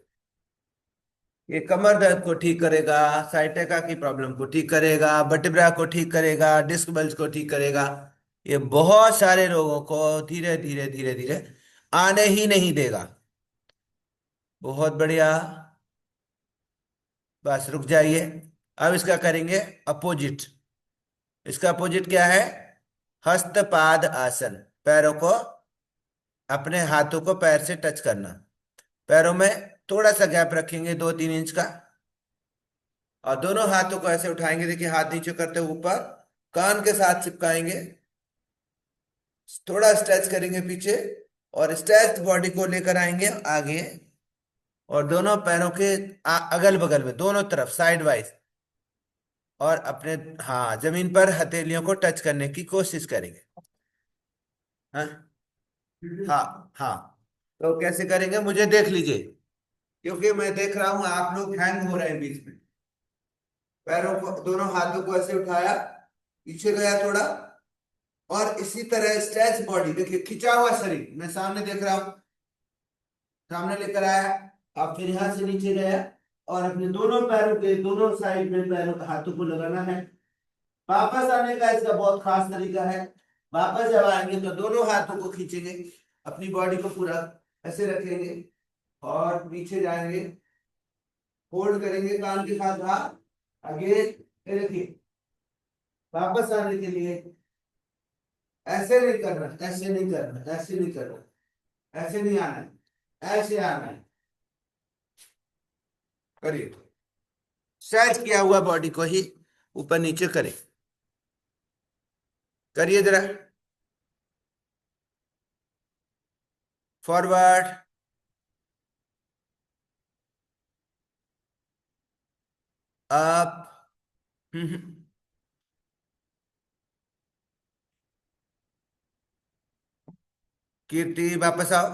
ये कमर दर्द को ठीक करेगा, साइटिका की प्रॉब्लम को ठीक करेगा, वर्टिब्रा को ठीक करेगा, डिस्क बल्ज को ठीक करेगा। ये बहुत सारे रोगों को धीरे धीरे धीरे धीरे आने ही नहीं देगा। बहुत बढ़िया। बस रुक जाइए। अब इसका करेंगे अपोजिट। इसका अपोजिट क्या है? हस्तपाद आसन। पैरों को, अपने हाथों को पैर से टच करना, पैरों में थोड़ा सा गैप रखेंगे, 2-3 इंच का, और दोनों हाथों को ऐसे उठाएंगे, देखिए हाथ नीचे करते हुए ऊपर, कान के साथ चिपकाएंगे, थोड़ा स्ट्रेच करेंगे पीछे, और स्ट्रेच बॉडी को लेकर आएंगे आगे, और दोनों पैरों के अगल बगल में, दोनों तरफ साइड वाइज, और अपने, हाँ, जमीन पर हथेलियों को टच करने की कोशिश करेंगे। हाँ हाँ हाँ। तो कैसे करेंगे मुझे देख लीजिए, क्योंकि मैं देख रहा हूं आप लोग हैंग हो रहे हैं बीच में। पैरों को, दोनों हाथों को ऐसे उठाया, पीछे गया थोड़ा, और इसी तरह स्ट्रेच बॉडी, देखिए खिंचा हुआ शरीर, मैं सामने देख रहा हूं, सामने लेकर आया, अब फिर यहां से नीचे गया, और अपने दोनों पैरों के दोनों साइड में पैरों हाथों को लगाना है, वापस आने का इसका बहुत खास तरीका है। वापस जब आएंगे तो दोनों हाथों को खींचेंगे, अपनी बॉडी को पूरा ऐसे रखेंगे और पीछे जाएंगे, होल्ड करेंगे कान के साथ हाथ आगे, ये देखिए। वापस आने के लिए ऐसे नहीं करना, ऐसे नहीं करना, ऐसे नहीं करना, ऐसे नहीं आना है, ऐसे आना है। करिए, स्ट्रेच किया हुआ बॉडी को ही ऊपर नीचे करें। करिए जरा, फॉरवर्ड, अप। कीर्ति वापस आओ।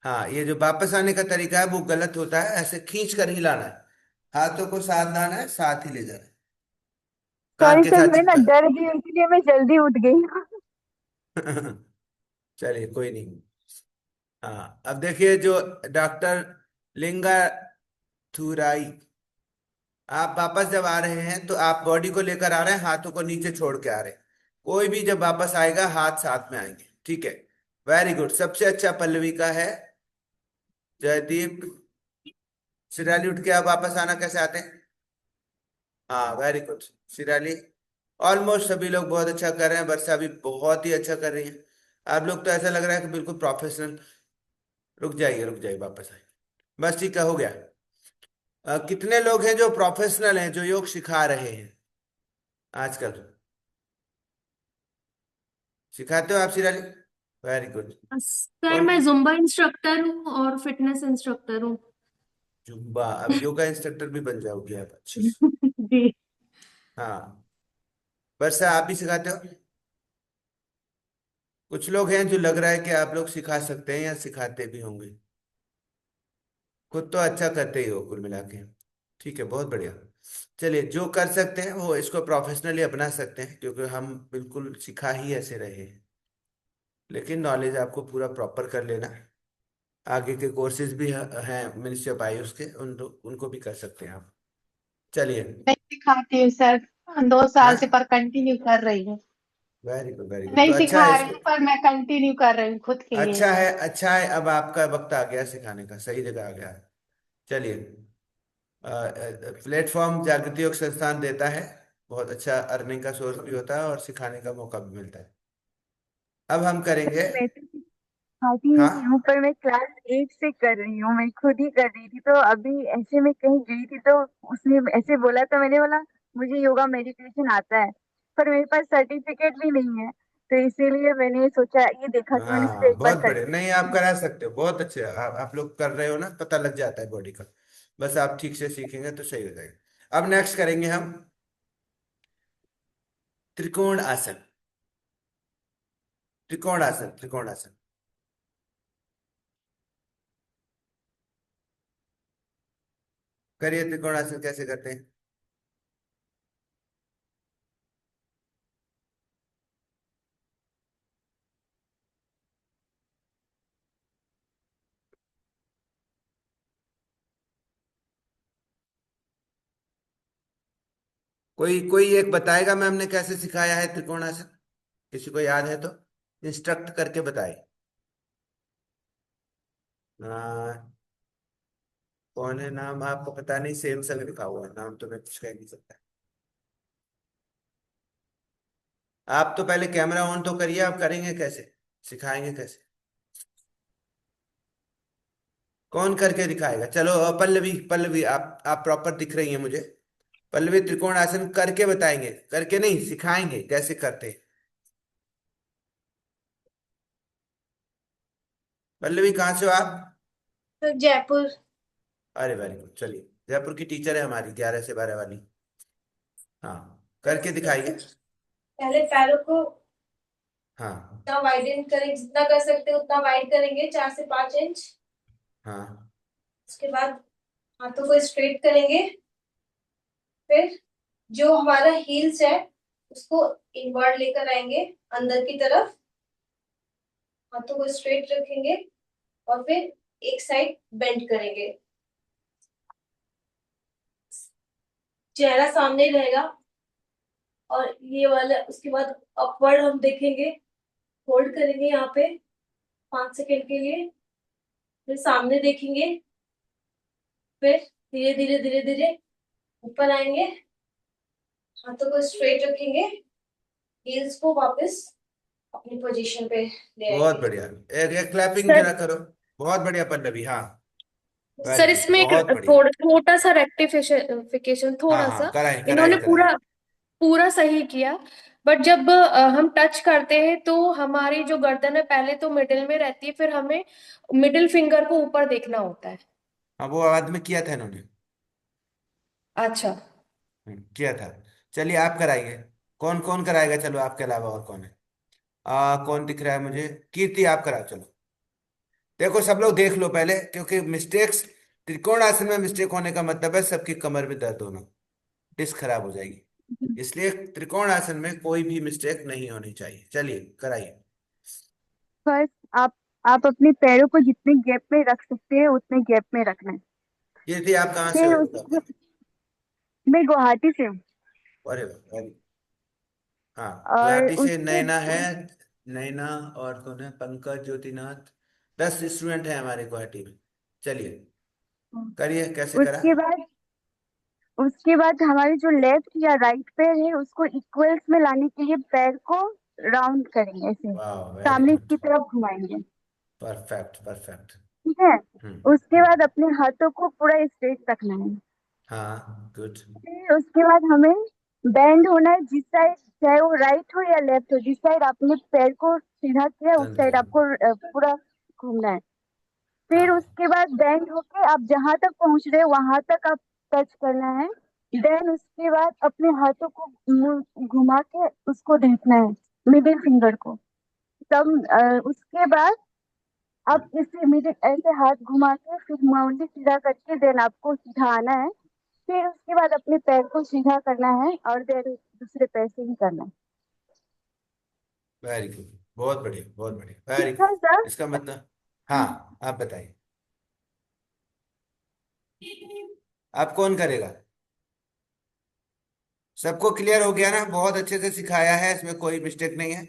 हाँ, ये जो वापस आने का तरीका है वो गलत होता है, ऐसे खींच कर ही लाना है, हाथों को साथ लाना है, साथ ही ले जाना है, कान सॉरी के सर, साथ मैं ना चिपका। डर गई इसलिए मैं जल्दी उठ गई। चलिए कोई नहीं। हाँ, अब देखिए जो डॉक्टर लिंगा थुराई, आप वापस जब आ रहे हैं तो आप बॉडी को लेकर आ रहे हैं, हाथों को नीचे छोड़ के आ रहे हैं। कोई भी जब वापस आएगा हाथ साथ में आएंगे, ठीक है। वेरी गुड, सबसे अच्छा पल्लवी का है। जयदीप, सिराली उठ के आप वापस आना कैसे आते हैं? हाँ वेरी गुड, सिराली। ऑलमोस्ट सभी लोग बहुत अच्छा कर रहे हैं, वर्षा भी बहुत ही अच्छा कर रही है। आप लोग तो ऐसा लग रहा है कि बिल्कुल प्रोफेशनल। रुक जाइए, रुक जाइए, वापस आइए। बस ठीक है, हो गया। कितने लोग हैं जो प्रोफेशनल हैं, जो योग सिखा रहे हैं आजकल? सिखाते हो आप सिराली? Very good. सर कौन? मैं जुम्बा इंस्ट्रक्टर हूँ और फिटनेस इंस्ट्रक्टर हूँ। जुम्बा, अब योगा इंस्ट्रक्टर भी बन जाओगे आप, अच्छे से। जी। हाँ, वर्षा आप भी सिखाते हो? कुछ लोग हैं जो लग रहा है कि आप लोग सिखा सकते हैं या सिखाते भी होंगे। खुद तो अच्छा करते ही हो कुल मिला के। ठीक है, बहुत बढ़िया। चलिए, जो कर सकते हैं वो इसको प्रोफेशनली अपना सकते हैं, क्योंकि हम बिल्कुल सिखा ही ऐसे रहे हैं। लेकिन नॉलेज आपको पूरा प्रॉपर कर लेना। आगे के कोर्सेज भी हैं मिनिस्ट्री ऑफ आयुष के, उनको भी कर सकते हैं आप। चलिए। नहीं सिखाती हूँ सर, 2 साल से हाँ, पर कंटिन्यू कर रही हूँ। वेरी गुड, वेरी गुड, तो नहीं अच्छा सिखा है रही इसको। हूँ पर मैं कंटिन्यू कर रही हूँ खुद के लिए। अच्छा है, अच्छा है, अब आपका वक्त आ गया सिखाने का, सही जगह आ गया है। चलिए। प्लेटफॉर्म जागृति योग संस्थान देता है, बहुत अच्छा अर्निंग का सोर्स भी होता है और सिखाने का मौका भी मिलता है। अब हम करेंगे। सर मैं तो सिखाती ही नहीं हाँ, हूँ, पर मैं क्लास 8 से कर रही हूँ, मैं खुद ही कर रही थी। तो अभी ऐसे में कहीं गई थी तो उसने ऐसे बोला तो मैंने बोला मुझे योगा मेडिटेशन आता है, पर मेरे पास सर्टिफिकेट भी नहीं है। तो इसीलिए मैंने सोचा, ये देखा कि मैंने इसको हाँ, एक बार बहुत बढ़िया, नहीं आप सर्टिफिकेट। करा सकते हो, बहुत अच्छे, आप लोग कर रहे हो ना, पता लग जाता है बॉडी का। बस आप ठीक से सीखेंगे तो सही हो जाएगा। अब नेक्स्ट करेंगे हम त्रिकोण आसन। त्रिकोण आसन, त्रिकोण आसन। करिए, त्रिकोण आसन कैसे करते हैं? कोई कोई एक बताएगा मैम ने कैसे सिखाया है त्रिकोण आसन? किसी को याद है तो इंस्ट्रक्ट करके बताए। हाँ, कौन है? नाम आपको पता नहीं, सेम संग लिखा हुआ है, नाम तो मैं कुछ कह नहीं सकता। आप तो पहले कैमरा ऑन तो करिए, आप करेंगे कैसे, सिखाएंगे कैसे? कौन करके दिखाएगा? चलो, पल्लवी, पल्लवी आप प्रॉपर दिख रही हैं मुझे। पल्लवी त्रिकोण आसन करके बताएंगे, करके नहीं सिखाएंगे कैसे करते हैं। पल्लवी, कहाँ से हो आप? तो जयपुर। अरे वेरी गुड, चलिए, जयपुर की टीचर है हमारी, 11 से 12 वाली। हाँ, करके दिखाइए। पहले पैरों को हाँ, उतना वाइडन करें, जितना कर सकते हैं उतना वाइड करेंगे, 4 से 5 इंच। हाँ, उसके बाद हाथों को स्ट्रेट करेंगे। फिर जो हमारा हील्स है उसको इनवर्ड लेकर आएंगे, अंदर की तरफ। हाथों को स्ट्रेट रखेंगे और फिर एक साइड बेंड करेंगे। चेहरा सामने रहेगा। और ये वाला उसके बाद अपवर्ड हम देखेंगे, होल्ड करेंगे यहाँ पे 5 सेकंड के लिए, फिर सामने देखेंगे, फिर धीरे धीरे धीरे धीरे ऊपर आएंगे, हाथों को स्ट्रेट रखेंगे, हील्स को वापस अपनी पोजीशन पे ले बहुत आएंगे। बढ़िया। एक एक क्लैपिंग सर जरा करो। बहुत बढ़िया पल्लवी, हाँ। वेरी सर गुड, इसमें एक बहुत बढ़िया। थोड़ा छोटा सा रेक्टिफिकेशन, हाँ थोड़ा हाँ, सा। कराएं इन्होंने कराएं कराएं। पूरा पूरा सही किया, बट जब हम टच करते हैं तो हमारी जो गर्दन है पहले तो मिडिल में रहती है, फिर हमें मिडिल फिंगर को ऊपर देखना होता है। हाँ, वो बाद में किया था इन्होंने। अच्छा। किया था। चलिए आप कराइए। कौन कौन कराएगा, चलो आपके अलावा और कौन है? कौन दिख रहा है मुझे? कीर्ति, आप कराओ चलो। देखो सब लोग देख लो पहले, क्योंकि मिस्टेक्स, त्रिकोण आसन में मिस्टेक होने का मतलब है सबकी कमर में दर्द होना, डिस्क खराब हो जाएगी। इसलिए त्रिकोण आसन में कोई भी मिस्टेक नहीं होनी चाहिए। चलिए कराइए। फर्स्ट आप अपने पैरों को जितने गैप में रख सकते हैं उतने गैप में रखना है। कीर्ति, आप कहाँ से फिर हो उसके बताओ? मैं गुवाहाटी से हूँ। अरे वाह, हाँ। और गुवाहाटी से उसके नैना है। नैना, और कौन है? पंकज, ज्योतिनाथ। 10 स्टूडेंट हैं हमारे गुवाहाटी में। चलिए करिए, कैसे करा? उसके बाद उसके बाद हमारे जो लेफ्ट या राइट पैर है उसको इक्वल्स में लाने के लिए पैर को राउंड करेंगे, ऐसे वाह, वेरी सामने गुड। की तरफ घुमाएंगे। Perfect perfect. ठीक है। उसके हम्म। बाद अपने हाथों को पूरा स्ट्रेट रखना है। हाँ, गुड। फिर उसके बाद हमें बेंड होना है, जिस साइड, चाहे वो राइट हो या लेफ्ट हो, जिस साइड आपने पैर को सीधा किया उस साइड तंत्र। आपको पूरा घूमना है। फिर हाँ, उसके बाद बेंड होके आप जहां तक पहुंच रहे हो वहां तक आप टच करना है। देन उसके बाद अपने हाथों को घुमा के उसको देखना है, मिडिल फिंगर को। तब उसके बाद आप इसे मिडिल ऐसे हाथ घुमा के फिर उंगली सीधा करके देन आपको सीधा आना है। फिर उसके बाद अपने पैर को सीधा करना है और देन दूसरे पैर से ही करना है। Very good. बहुत बढ़िया, बहुत बढ़िया, वेरी ठीक गुड। है सर। इसका मतलब, हाँ आप बताइए। आप कौन करेगा? सबको क्लियर हो गया ना? बहुत अच्छे से सिखाया है, इसमें कोई मिस्टेक नहीं है।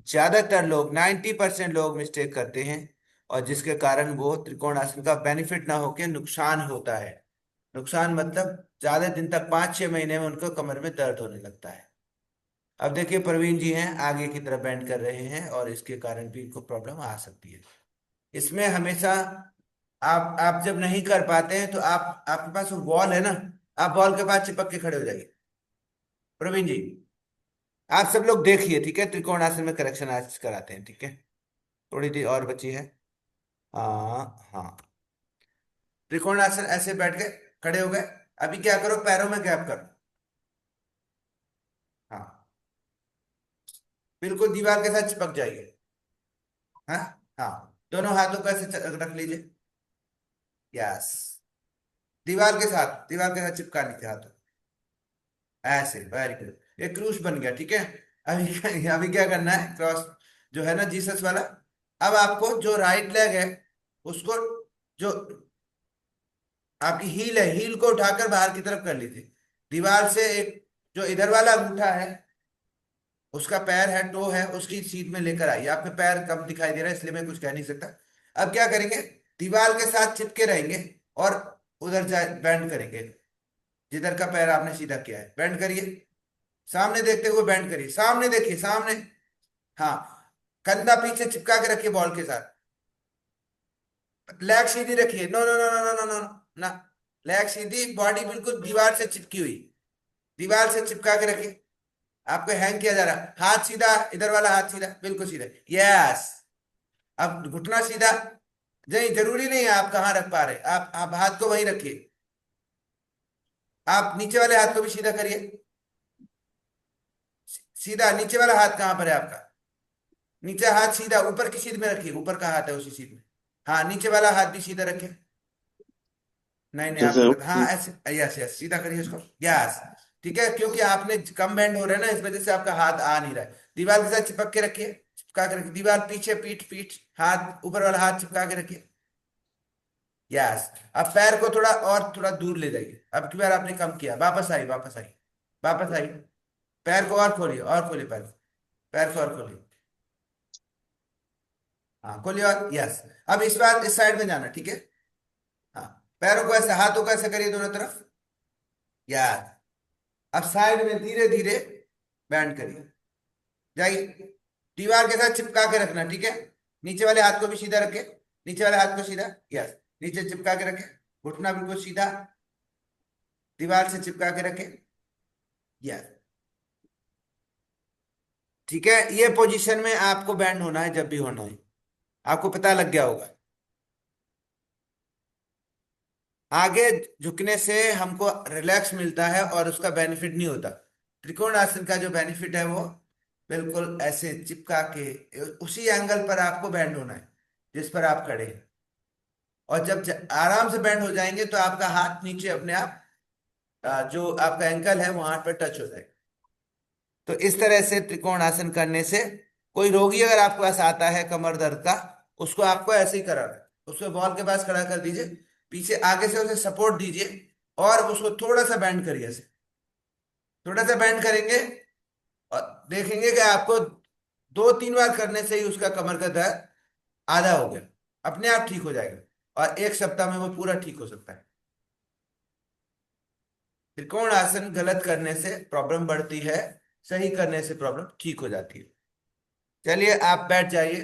ज्यादातर लोग, 90% लोग मिस्टेक करते हैं, और जिसके कारण वो त्रिकोणासन का बेनिफिट ना होके नुकसान होता है। नुकसान मतलब ज्यादा दिन तक, 5-6 महीने में उनको कमर में दर्द होने लगता है। अब देखिए प्रवीण जी हैं, आगे की तरफ बेंड कर रहे हैं, और इसके कारण भी इनको प्रॉब्लम आ सकती है। इसमें हमेशा आप जब नहीं कर पाते हैं तो आप, आपके पास वो बॉल है ना, आप बॉल के पास चिपक के खड़े हो जाइए। प्रवीण जी, आप सब लोग देखिए, ठीक है? त्रिकोणासन में करेक्शन आज कराते हैं, ठीक है? थोड़ी देर और बची है। हाँ हाँ। त्रिकोणासन, ऐसे बैठ गए, खड़े हो गए। अभी क्या करो, पैरों में गैप करो। हाँ, बिल्कुल दीवार के साथ चिपक जाइए। हाँ हाँ, दोनों हाथों को ऐसे रख लीजिए। यस, दीवार के साथ चिपका लीजिए हाथों, ऐसे। वेरी गुड, एक क्रूश बन गया, ठीक है? अभी अभी क्या करना है, क्रॉस जो है ना, जीसस वाला। अब आपको जो राइट लेग है उसको, जो आपकी हील है, हील को उठाकर बाहर की तरफ कर लीजिए। दीवार से एक, जो इधर वाला अंगूठा है, उसका पैर है, टो है, उसकी सीध में लेकर आइए। आपके पैर कम दिखाई दे रहा है इसलिए मैं कुछ कह नहीं सकता। अब क्या करेंगे, दीवार के साथ चिपके रहेंगे, और उधर जाए बैंड करेंगे। जिधर का पैर आपने सीधा किया है बैंड करिए। सामने देखते हुए बैंड करिए, सामने देखिए, सामने। हाँ, कंधा पीछे चिपका के रखिए बॉल के साथ। लेग सीधी रखिए, no no no no no no no ना। लेग सीधी, बॉडी बिल्कुल दीवार से चिपकी हुई, दीवार से चिपका के रखिए। आपको हैंग किया जा रहा है, हाथ सीधा, इधर वाला हाथ सीधा, बिल्कुल सीधा। यस। अब घुटना सीधा। नहीं, जरूरी नहीं है आप कहाँ रख पा रहे, आप हाथ को वहीं रखिए। आप नीचे वाले हाथ को भी सीधा करिए। सीधा, नीचे वाला हाथ कहाँ पर है आपका? नीचे हाथ सीधा, ऊपर की सीध में रखिए, ऊपर का हाथ है उसी सीध में। हाँ, नीचे वाला हाथ भी सीधा रखिए। नहीं नहीं, अच्छा आपको सर। हाँ ऐसे, यस यस, सीधा करिए उसको। यस, ठीक है, क्योंकि आपने कम बैंड हो रहा है ना, इस वजह से आपका हाथ आ नहीं रहा है। दीवार के साथ चिपक के रखिए, चिपका के रखिए, दीवार पीछे, पीठ पीठ, हाथ ऊपर वाला हाथ चिपका के रखिए। यस। अब पैर को थोड़ा और, थोड़ा दूर ले जाइए। अब की बार आपने कम किया, वापस आई, वापस आई, वापस आई। पैर को और खोलिए पैर को, पैर को और खोलिए। हाँ खोलिए, और यस। अब इस बार इस साइड में जाना, ठीक है। हाँ, पैरों को ऐसे, हाथों को ऐसे करिए दोनों तरफ, यार। अब साइड में धीरे धीरे बैंड करिए, जाइए। दीवार के साथ चिपका के रखना, ठीक है। नीचे वाले हाथ को भी सीधा रखे, नीचे वाले हाथ को सीधा, यस। नीचे चिपका के रखे, घुटना बिल्कुल सीधा, दीवार से चिपका के रखे, यस। ठीक है, ये पोजीशन में आपको बैंड होना है जब भी होना है, आपको पता लग गया होगा। आगे झुकने से हमको रिलैक्स मिलता है और उसका बेनिफिट नहीं होता। त्रिकोण आसन का जो बेनिफिट है वो बिल्कुल ऐसे चिपका के उसी एंगल पर आपको बैंड होना है जिस पर आप खड़े हैं। और जब आराम से बैंड हो जाएंगे तो आपका हाथ नीचे अपने आप जो आपका एंकल है वहां पर टच हो जाएगा। तो इस तरह से त्रिकोण आसन करने से कोई रोगी अगर आपके पास आता है कमर दर्द का, उसको आपको ऐसे ही कराना है। उसको बॉल के पास खड़ा कर दीजिए, पीछे आगे से उसे सपोर्ट दीजिए और उसको थोड़ा सा बैंड करिए ऐसे, थोड़ा सा बैंड करेंगे और देखेंगे कि आपको 2-3 बार करने से ही उसका कमर का दर्द आधा हो गया, अपने आप ठीक हो जाएगा और 1 सप्ताह में वो पूरा ठीक हो सकता है। त्रिकोण आसन गलत करने से प्रॉब्लम बढ़ती है, सही करने से प्रॉब्लम ठीक हो जाती है। चलिए आप बैठ जाइए,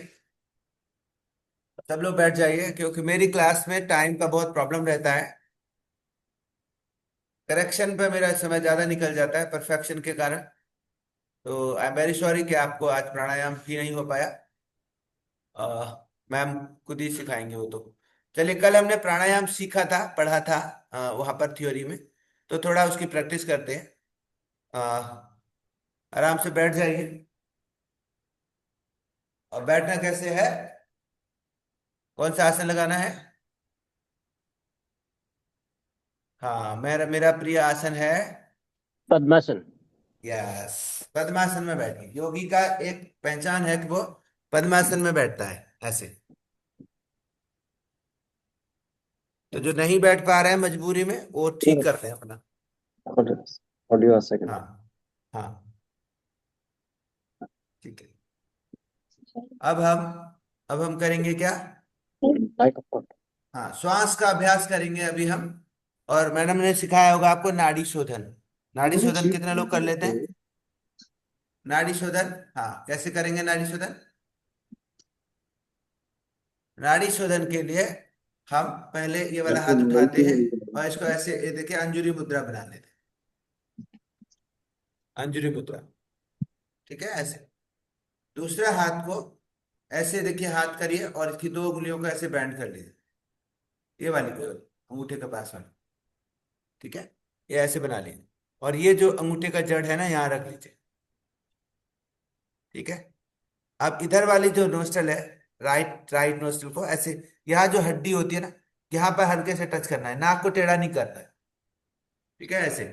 सब लोग बैठ जाइए, क्योंकि मेरी क्लास में टाइम का बहुत प्रॉब्लम रहता है। करेक्शन पे मेरा समय ज्यादा निकल जाता है परफेक्शन के कारण। तो आई एम वेरी सॉरी कि आपको आज प्राणायाम भी नहीं हो पाया। मैम खुद ही सिखाएंगे वो तो। चलिए, कल हमने प्राणायाम सीखा था, पढ़ा था वहां पर थ्योरी में, तो थोड़ा उसकी प्रैक्टिस करते हैं। आराम से बैठ जाइए। और बैठना कैसे है, कौन सा आसन लगाना है? हाँ, मेरा मेरा प्रिय आसन है पद्मासन। यस, पद्मासन में बैठिए। योगी का एक पहचान है कि वो पद्मासन में बैठता है ऐसे। तो जो नहीं बैठ पा रहे हैं मजबूरी में, वो ठीक करते हैं अपना। Audio second. हाँ हाँ, ठीक है। अब हम अब हम करेंगे क्या? लाइक ऑफ हाँ, श्वास का अभ्यास करेंगे अभी हम। और मैडम ने सिखाया होगा आपको नाड़ी शोधन। नाड़ी शोधन कितने लोग कर लेते हैं? नाड़ी शोधन, हाँ, कैसे करेंगे नाड़ी शोधन? नाड़ी शोधन के लिए हम पहले ये वाला हाथ उठाते हैं और इसको ऐसे, ये देखिए, अंजुरी मुद्रा बना लेते हैं। अंजुरी मुद्रा, ठीक है, ऐसे। दूसरे हाथ को ऐसे देखिए, हाथ करिए और इसकी 2 उंगलियों को ऐसे बैंड कर लीजिए, ये वाली को, अंगूठे के पास वाली, ठीक है। ये ऐसे बना लीजिए और ये जो अंगूठे का जड़ है ना, यहाँ रख लीजिए, ठीक है। अब इधर वाली जो नोस्टल है, राइट राइट नोस्टल को ऐसे, यहाँ जो हड्डी होती है ना, यहाँ पर हल्के से टच करना है, नाक को टेढ़ा नहीं करना है, ठीक है, ऐसे।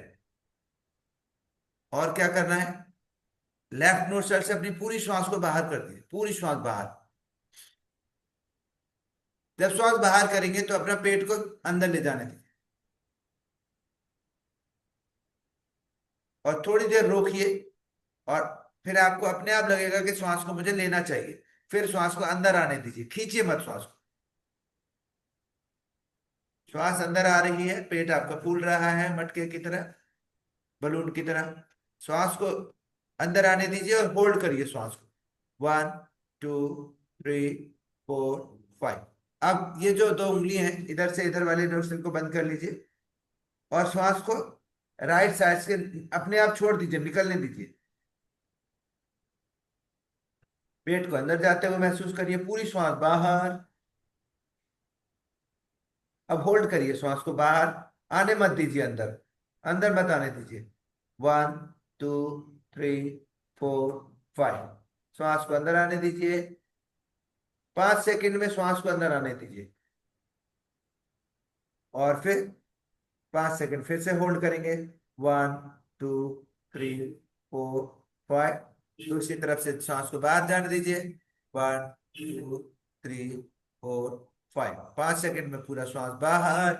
और क्या करना है? लेफ्ट नोस्टल से अपनी पूरी श्वास को बाहर कर दीजिए, पूरी श्वास बाहर। जब श्वास बाहर करेंगे तो अपना पेट को अंदर ले जाने दीजिए और थोड़ी देर रोकिए। और फिर आपको अपने आप लगेगा कि श्वास को मुझे लेना चाहिए। फिर श्वास को अंदर आने दीजिए, खींचिए मत श्वास को। श्वास अंदर आ रही है, पेट आपका फूल रहा है मटके की तरह, बलून की तरह। श्वास को अंदर आने दीजिए और होल्ड करिए श्वास को। 1 2 3 4 5। अब ये जो 2 उंगली हैं, इधर से इधर वाले नोस्ट्रिल को बंद कर लीजिए और श्वास को राइट साइड से अपने आप छोड़ दीजिए, निकलने दीजिए। पेट को अंदर जाते हुए महसूस करिए, पूरी श्वास बाहर। अब होल्ड करिए श्वास को, बाहर आने मत दीजिए, अंदर अंदर मत आने दीजिए। 1 2 3 4 5। श्वास को अंदर आने दीजिए, 5 सेकंड में श्वास को अंदर आने दीजिए और फिर 5 सेकंड फिर से होल्ड करेंगे। 1 2 3 4 5। दूसरी तरफ से श्वास को बाहर जाने दीजिए। 1 2 3 4 5। 5 सेकंड में पूरा श्वास बाहर,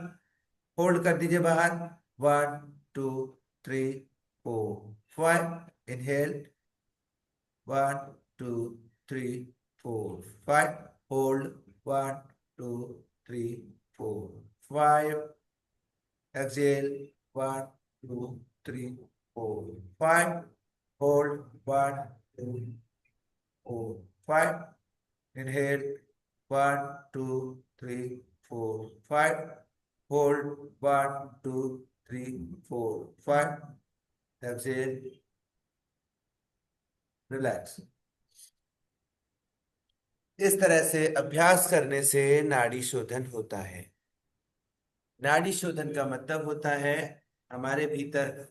होल्ड कर दीजिए बाहर। 1 2 3 4 5। Inhale 1 2 3 4 5, hold 1 2 3 4 5, exhale 1 2 3 4 5, hold 1 2 4 5, inhale 1 2 3 4 5, hold 1 2 3 4 5, exhale, relax. इस तरह से अभ्यास करने से नाड़ी शोधन होता है। नाड़ी शोधन का मतलब होता है हमारे भीतर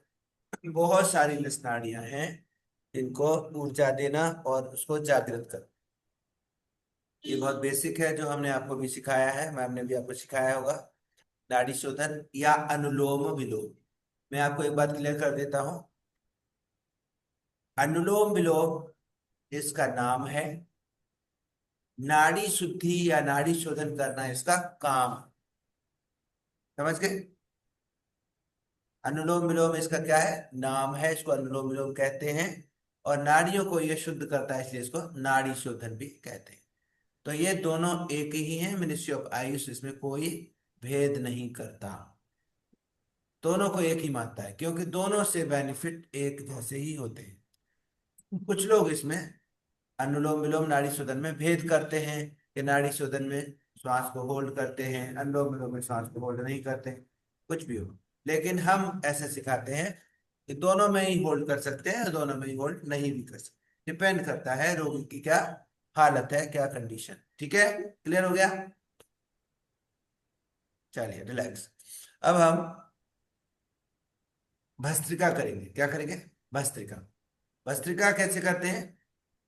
बहुत सारी नस नाड़ियां हैं, इनको ऊर्जा देना और उसको जागृत करना। ये बहुत बेसिक है जो हमने आपको भी सिखाया है, मैम ने भी आपको सिखाया होगा। नाड़ी शोधन या अनुलोम विलोम, मैं आपको एक बात क्लियर कर देता हूं। अनुलोम विलोम इसका नाम है, नाड़ी शुद्धि या नाड़ी शोधन करना इसका काम है। समझ गए? अनुलोम विलोम इसका क्या है, नाम है, इसको अनुलोम विलोम कहते हैं। और नाड़ियों को ये शुद्ध करता है, इसलिए इसको नाड़ी शोधन भी कहते हैं। तो ये दोनों एक ही हैं, मिनिस्ट्री ऑफ आयुष इसमें कोई भेद नहीं करता, दोनों को एक ही मानता है, क्योंकि दोनों से बेनिफिट एक जैसे ही होते हैं। कुछ लोग इसमें अनुलोम विलोम नाड़ी शोधन में भेद करते हैं कि नाड़ी शोधन में श्वास को होल्ड करते हैं, अनुलोम विलोम में श्वास को होल्ड नहीं करते हैं, कुछ भी हो। लेकिन हम ऐसे सिखाते हैं कि दोनों में ही होल्ड कर सकते हैं, दोनों में ही होल्ड नहीं भी कर सकते, डिपेंड करता है रोगी की क्या हालत है, क्या कंडीशन। ठीक है, क्लियर हो गया? चलिए रिलैक्स। अब हम भस्त्रिका करेंगे। क्या करेंगे? भस्त्रिका। भस्त्रिका कैसे करते हैं?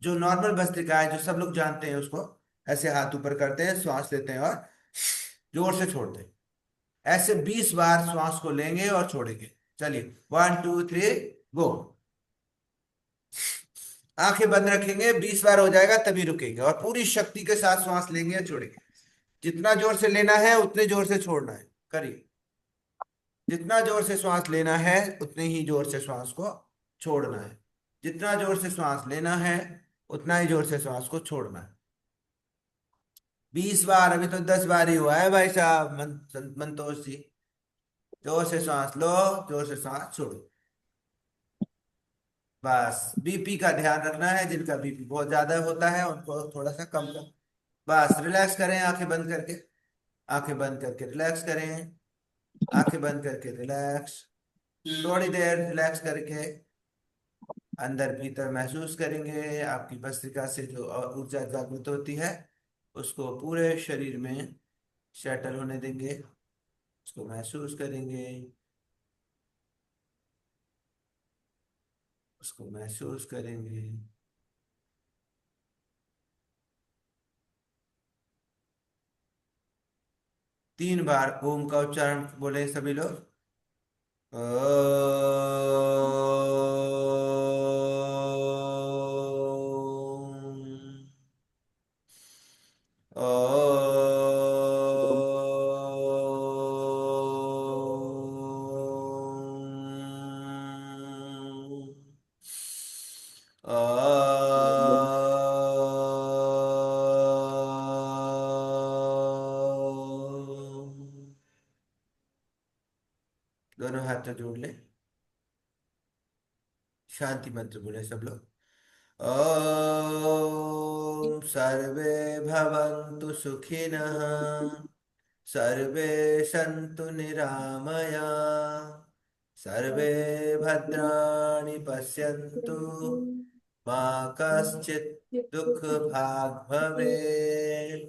जो नॉर्मल भस्त्रिका है, जो सब लोग जानते हैं, उसको ऐसे हाथ ऊपर करते हैं, श्वास लेते हैं और जोर से छोड़ते हैं। ऐसे 20 बार श्वास को लेंगे और छोड़ेंगे। चलिए 1 2 3 गो। आंखें बंद रखेंगे, 20 बार हो जाएगा तभी रुकेंगे, और पूरी शक्ति के साथ श्वास लेंगे और छोड़ेंगे। जितना जोर से लेना है उतने जोर से छोड़ना है। करिए। जितना जोर से श्वास लेना है उतने ही जोर से श्वास को छोड़ना है। जितना जोर से श्वास लेना है उतना ही जोर से श्वास को छोड़ना है। 20 बार, अभी तो 10 बार ही हुआ है भाई साहब। मंतोष जी, जोर से सांस लो, जोर से सांस छोड़ो। बस बीपी का ध्यान रखना है, जिनका बीपी बहुत ज्यादा होता है उनको थोड़ा सा कम कर। बस रिलैक्स करें, आंखें बंद करके। आंखें बंद करके रिलैक्स करें। आंखें बंद करके रिलैक्स। थोड़ी देर रिलैक्स करके अंदर भीतर महसूस करेंगे, आपकी भस्त्रिका से जो ऊर्जा जागृत होती है उसको पूरे शरीर में सेटल होने देंगे, उसको महसूस करेंगे, उसको महसूस करेंगे। 3 बार ओम का उच्चारण बोले सभी लोग। ओम। ओम। दोनों हाथ जोड़ ले, शांति मंत्र बोले सब लोग। ओम सर्वे भवन्तु सुखिनः, सर्वे सन्तु निरामया, सर्वे भद्राणि पश्यन्तु, मा कश्चित् दुःख भाग् भवेत्।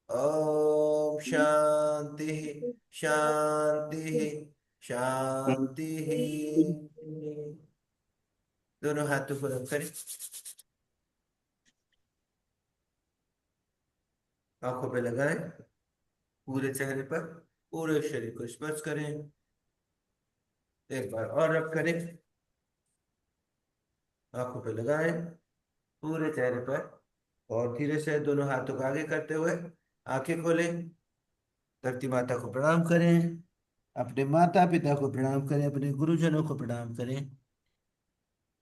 ओम शांति शांति शांति। दोनों हाथों को रख करें, आंखों पे लगाएं, पूरे चेहरे पर, पूरे शरीर को स्पर्श करें। एक बार और रब करें, आंखों पे लगाएं, पूरे चेहरे पर, और धीरे से दोनों हाथों को आगे करते हुए आंखें खोलें। धरती माता को प्रणाम करें, अपने माता पिता को प्रणाम करें, अपने गुरुजनों को प्रणाम करें।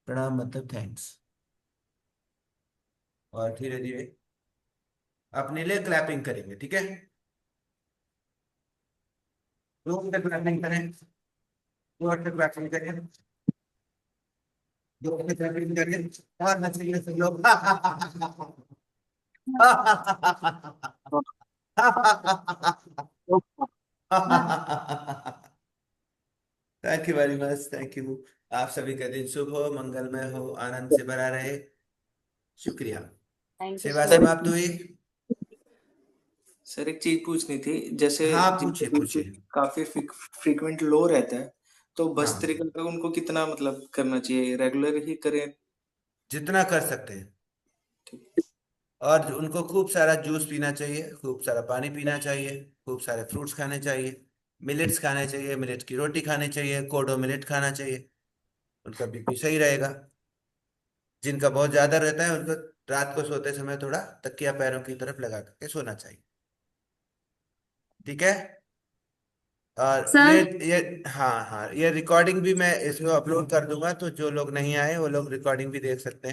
प्रणाम मतलब थैंक्स। और धीरे धीरे अपने लिए क्लैपिंग करेंगे, ठीक है? जोर से क्लैपिंग करें, जोर से क्लैपिंग करें, जोर से क्लैपिंग करें। और हंसिए सब लोग। Thank you very much, thank you. आप सभी का दिन शुभ हो, मंगलमय हो, आनंद से भरा रहे। शुक्रिया। थैंक यू सेवा सो सर समाप्त हुई। सर एक चीज पूछनी थी, जैसे हाँ जिनका पूछिए बीपी पूछिए। काफी फ्रीक्वेंट लो रहता है, तो हाँ, भस्त्रिका का उनको कितना मतलब करना चाहिए, रेगुलर ही करें? जितना कर सकते हैं। ठीक। और उनको खूब सारा जूस पीना चाहिए, खूब सारा पानी पीना चाहिए, खूब सारे फ्रूट्स खाने चाहिए, मिलेट्स खाने चाहिए, मिलेट की रोटी खानी चाहिए, कोडो मिलेट खाना चाहिए। उनका बीपी सही रहेगा। जिनका बहुत ज्यादा रहता है उनको रात को सोते समय थोड़ा तकिया पैरों की तरफ लगा करके सोना चाहिए, ठीक है? और सर ये हाँ हाँ, ये रिकॉर्डिंग भी मैं इसको अपलोड कर दूंगा, तो जो लोग नहीं आए वो लोग रिकॉर्डिंग भी देख सकते हैं।